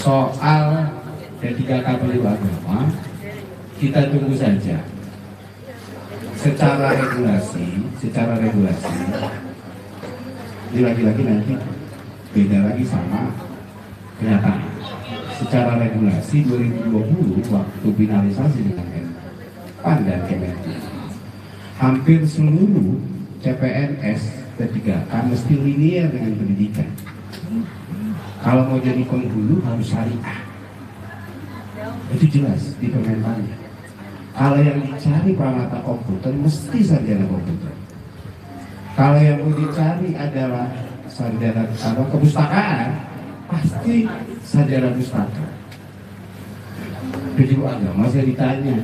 Soal P3K penyuluh agama kita tunggu saja. Secara regulasi ini lagi-lagi nanti beda lagi sama kenyataan. Secara regulasi 2020 waktu finalisasi dengan PAN dan Kementerian, hampir seluruh CPNS P3K mesti linear dengan pendidikan. Kalau mau jadi penghulu harus syariah, itu jelas di Kementerian. Kalau yang dicari peralatan komputer mesti sarjana komputer. Kalau yang mau dicari adalah sarjana kepustakaan, pasti sarjana pustaka. Penyuluh agama saya ditanya,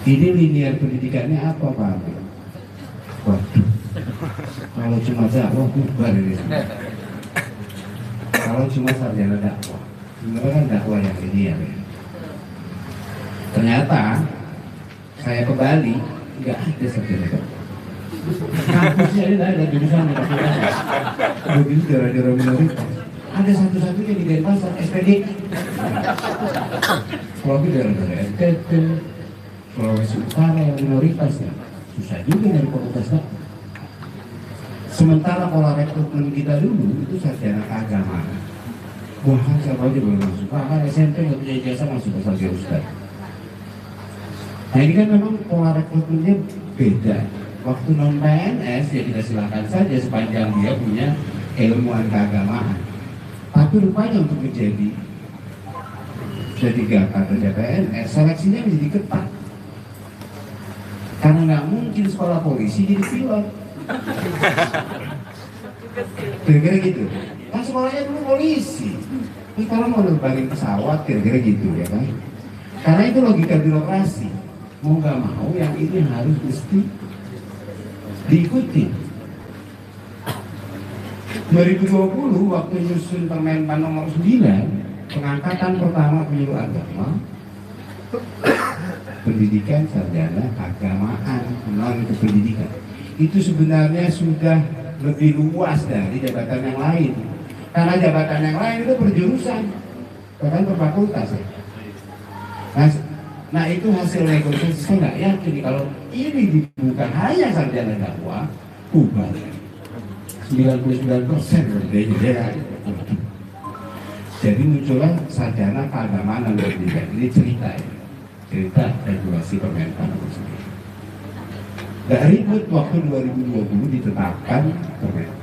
ini linear pendidikannya apa Pak Amir? Waduh, kalau cuma dakwah bubar ini. Kalau cuma sarjana dakwah, sebenarnya kan dakwah yang linear ya. Ternyata saya ke Bali nggak ada sarjana dakwah. Kampusnya ini ada jurusan begitu daerah-daerah minoritas. Ada satu-satunya di Denpasar SPD. Kalau di daerah-daerah NTT, Sulawesi Utara yang minoritas ya, susah juga dari fakultas dakwah. Sementara pola rekrutmen kita dulu itu sarjana keagamaan. Wah, siapa aja boleh masuk. Bahkan SMP nggak punya ijazah masuk ke sarjana ustaz. Nah ini kan memang pola rekrutmennya beda. Waktu non PNS ya kita silakan saja sepanjang dia punya keilmuan keagamaan. Tapi rupanya untuk menjadi P3K atau PNS seleksinya menjadi ketat. Karena nggak mungkin sekolah polisi jadi pilot. Kira-kira gitu. Kan sekolahnya dulu polisi. Ini kalau mau nerbangin pesawat kira-kira gitu ya kan. Karena itu logika birokrasi. Mau nggak mau yang ini harus mesti diikuti. 2020 waktu nyusun Permenpan nomor 9, pengangkatan pertama penyuluh agama, pendidikan sarjana keagamaan non kependidikan. Itu sebenarnya sudah lebih luas dari jabatan yang lain. Karena jabatan yang lain itu berjurusan, bahkan berfakultas ya. Nah itu hasil negosiasi. Saya nggak yakin kalau ini dibuka hanya sarjana dakwah, bubar 99% berbeda ya. Jadi muncullah sarjana keagamaan dan pendidikan. Ini cerita ya, cerita regulasi Permenpan itu sendiri. Gak ribut waktu 2020 ditetapkan Permenpan.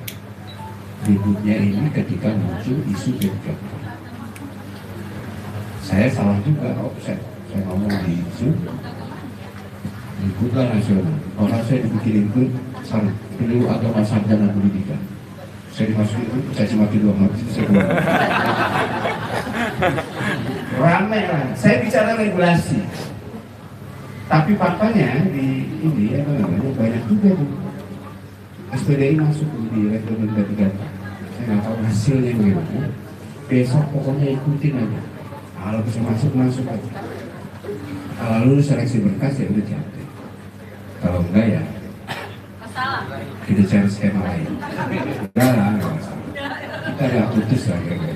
Ributnya ini ketika muncul isu P3K. Saya salah juga, saya ngomong di Zoom ributlah nasional. Orang saya dibikin itu penyuluh agama sarjana pendidikan. Saya dimasukin itu, saya cuma dua habis saya keluar. Rame lah. Saya bicara regulasi. Tapi faktanya di ini apa namanya banyak juga tuh SPDI masuk di rekrutmen P3K. Saya nggak tahu hasilnya bagaimana. Besok pokoknya ikutin aja. Kalau bisa masuk aja. Kalau lulus seleksi berkas ya udah cantik. Kalau enggak ya kita cari skema lain. Enggak lah, kita nggak putus lah kira-kira.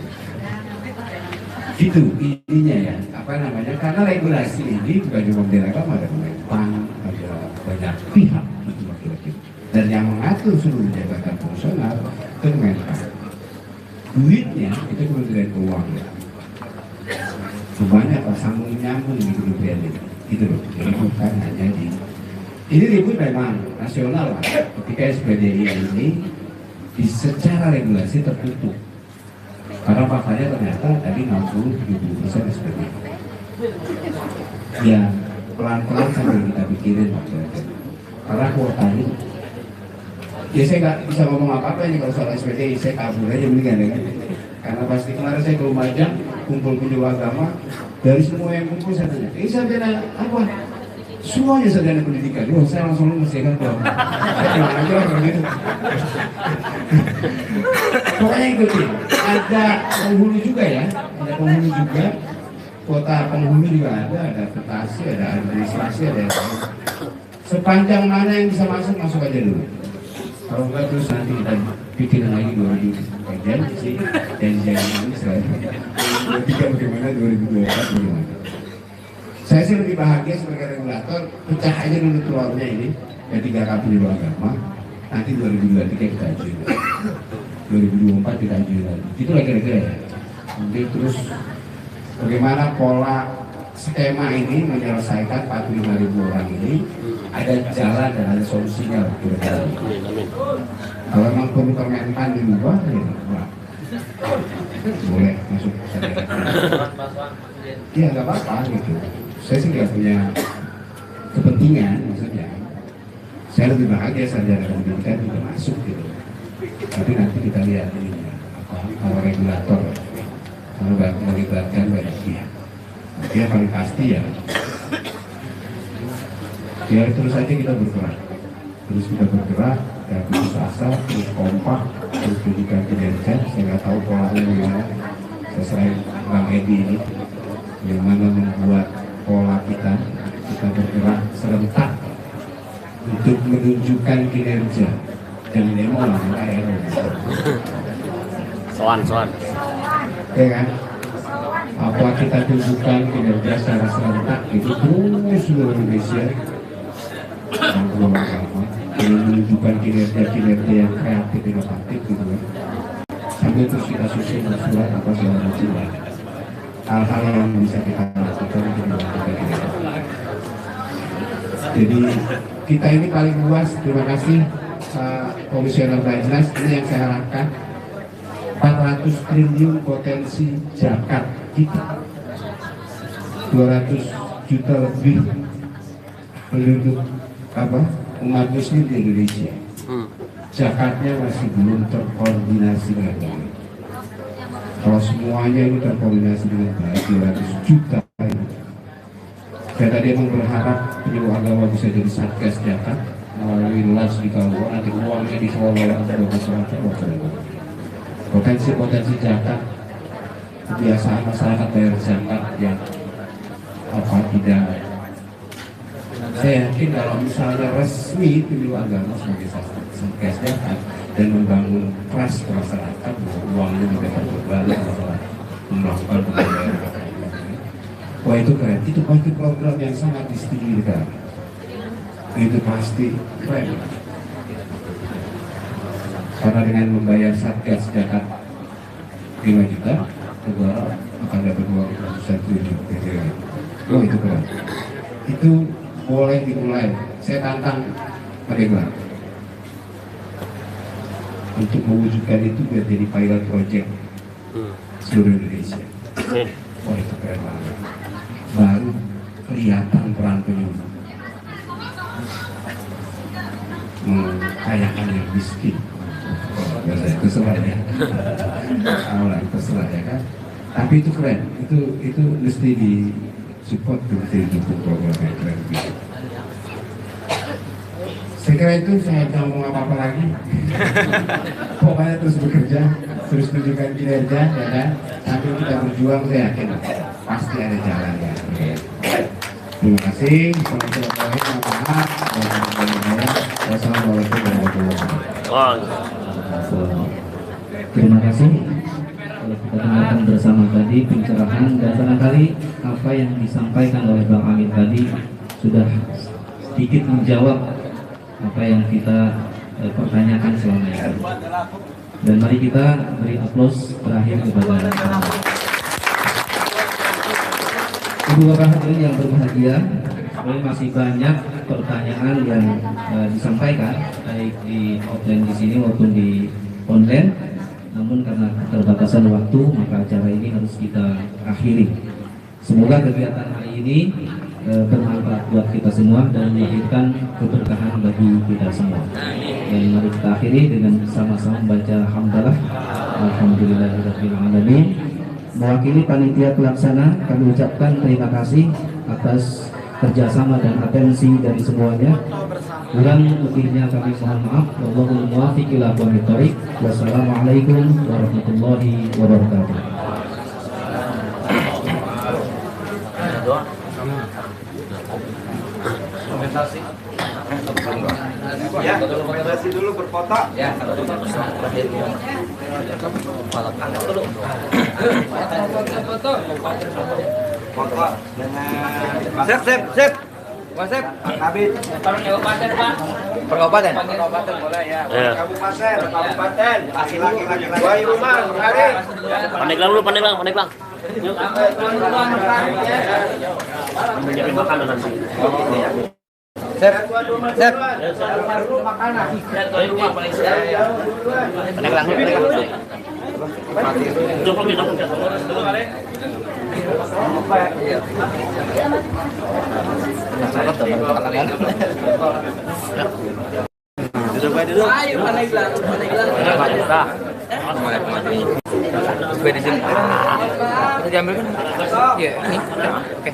Gitu intinya ya, apa namanya? Karena regulasi ini bukan cuma di agama, ada Kemenpan, ada banyak pihak. Itu kira-kira. itu seluruh jabatan fungsional ke Kemenpan. Duitnya itu Kementerian Keuangan. Banyak sambung nyambung di Kementerian ini, gitu loh. Jadi bukan hanya di ini ribut memang nasional lah. Ketika SPDI ini secara regulasi tertutup. Karena faktanya ternyata tadi 60-70% SPDI. Ya pelan-pelan sambil kita pikirin karena kuota ini. Ya saya nggak bisa ngomong apa-apa ini kalau soal SPDI, saya kabur aja mendingan ya kan. Karena pasti kemarin saya ke Lumajang kumpul penyuluh agama, dari semua yang kumpul saya tanya, ini sarjana apa? Semuanya sarjana pendidikan. Wah, saya langsung lulus ya kan. Saya bilang aja lah kalau gitu. Pokoknya ikutin. Ada penghulu juga ya, ada penghulu juga. Kuota penghulu juga ada adaptasi, ada administrasi, ada yang lain. Sepanjang mana yang bisa masuk aja dulu. Kalau enggak terus nanti kita pikirin lagi 2000 kajian sih dan jangan ini selain 2023 bagaimana 2024 bagaimana. Saya sih lebih bahagia sebagai regulator, pecah aja dulu telurnya ini ya 3K penyuluh agama, nanti 2023 kita ajuin, 2024 kita ajuin lagi. Itulah kira-kira ya. Nanti terus bagaimana pola skema ini menyelesaikan 45.000 orang ini, ada jalan dan ada solusinya kira-kira. Kalau memang perlu Kemenpan diubah, ya boleh masuk ke sana. Ya nggak apa-apa gitu. Saya sih nggak punya kepentingan, maksudnya. Saya lebih bahagia sarjana pendidikan juga masuk gitu. Tapi nanti kita lihat ini apa kalau regulator, kalau nggak melibatkan banyak pihak. Dia paling pasti ya terus aja kita bergerak, ya putus asa, terus kompak, terus pendidikan kinerja. Saya nggak tahu polanya gimana, saya selain Bang Edi ini yang mana membuat pola kita bergerak serentak untuk menunjukkan kinerja dan demo lah ya soan ya kan. Apa kita tunjukkan kinerja secara serentak itu terus seluruh Indonesia dengan menunjukkan kinerja yang kreatif, inovatif gitu kan. Sambil terus kita susun surat apa segala macam lah. Hal-hal yang bisa kita lakukan untuk melakukan ini. Jadi kita ini paling luas. Terima kasih Komisioner Bajnas. Ini yang saya harapkan. 400 triliun potensi zakat kita, 200 juta lebih penduduk umat muslim di Indonesia. Zakatnya masih belum terkoordinasi dengan baik. Kalau semuanya ini terkoordinasi dengan baik, 200 juta. Saya tadi emang berharap penyuluh agama bisa jadi satgas zakat melalui las di Kalua, nanti uangnya dikelola oleh masyarakat. Potensi zakat, kebiasaan masyarakat bayar zakat yang tidak. Saya yakin kalau misalnya resmi penyuluh agama sebagai satgas zakat dan membangun trust masyarakat bahwa uangnya tidak terbalik masalah melakukan pembayaran. Wah itu keren, itu pasti program yang sangat disetujui negara. Itu pasti keren. Karena dengan membayar satgas zakat 5 juta, negara akan dapat uang 1 triliun. Oh itu keren. Itu boleh dimulai. Saya tantang mereka untuk mewujudkan itu biar jadi pilot project seluruh Indonesia. Oh itu keren banget. Baru kelihatan peran penyuluh mengkayakan yang miskin. Terserah ya, awalnya terserah ya kan. Tapi itu keren, itu mesti di support, mesti didukung program yang keren gitu. Saya kira itu, saya tidak ngomong apa-apa lagi. Pokoknya terus bekerja, terus tunjukkan kinerja ya kan. Sambil kita berjuang, saya yakin pasti ada jalan ya. Terima kasih. Wassalamualaikum warahmatullahi wabarakatuh. Terima kasih. Kalau kita dengarkan bersama tadi pencerahan dan barangkali apa yang disampaikan oleh Bang Amin tadi sudah sedikit menjawab apa yang kita pertanyakan selama ini. Dan mari kita beri aplaus terakhir kepada Ibu Bapak hadirin yang berbahagia. Masih banyak pertanyaan yang disampaikan baik di offline di sini maupun di online. Namun karena keterbatasan waktu maka acara ini harus kita akhiri. Semoga kegiatan hari ini bermanfaat buat kita semua dan melahirkan keberkahan bagi kita semua. Dan mari kita akhiri dengan sama-sama membaca hamdalah. Alhamdulillahirabbil alamin. Mewakili panitia pelaksana kami ucapkan terima kasih atas kerjasama dan atensi dari semuanya. Kurang lebihnya kami mohon maaf. Wallahul muwaffiq ila aqwamit thoriq. Wassalamualaikum warahmatullahi wabarakatuh. Ya, komentasi dulu berfoto. Ya, foto dengan sip. Wasep, Kabit. Kabupaten, Pak. Kabupaten boleh ya. Kabupaten. Laki-laki. Wahai rumah, hari. Pandeglang dulu, pandeglang. Yuk. Menyiapin makanan nanti. Sep. Pandeglang. Duduk. Ayo, pandeglang. Di sini. Kita diambil kan? Iya, ini. Oke.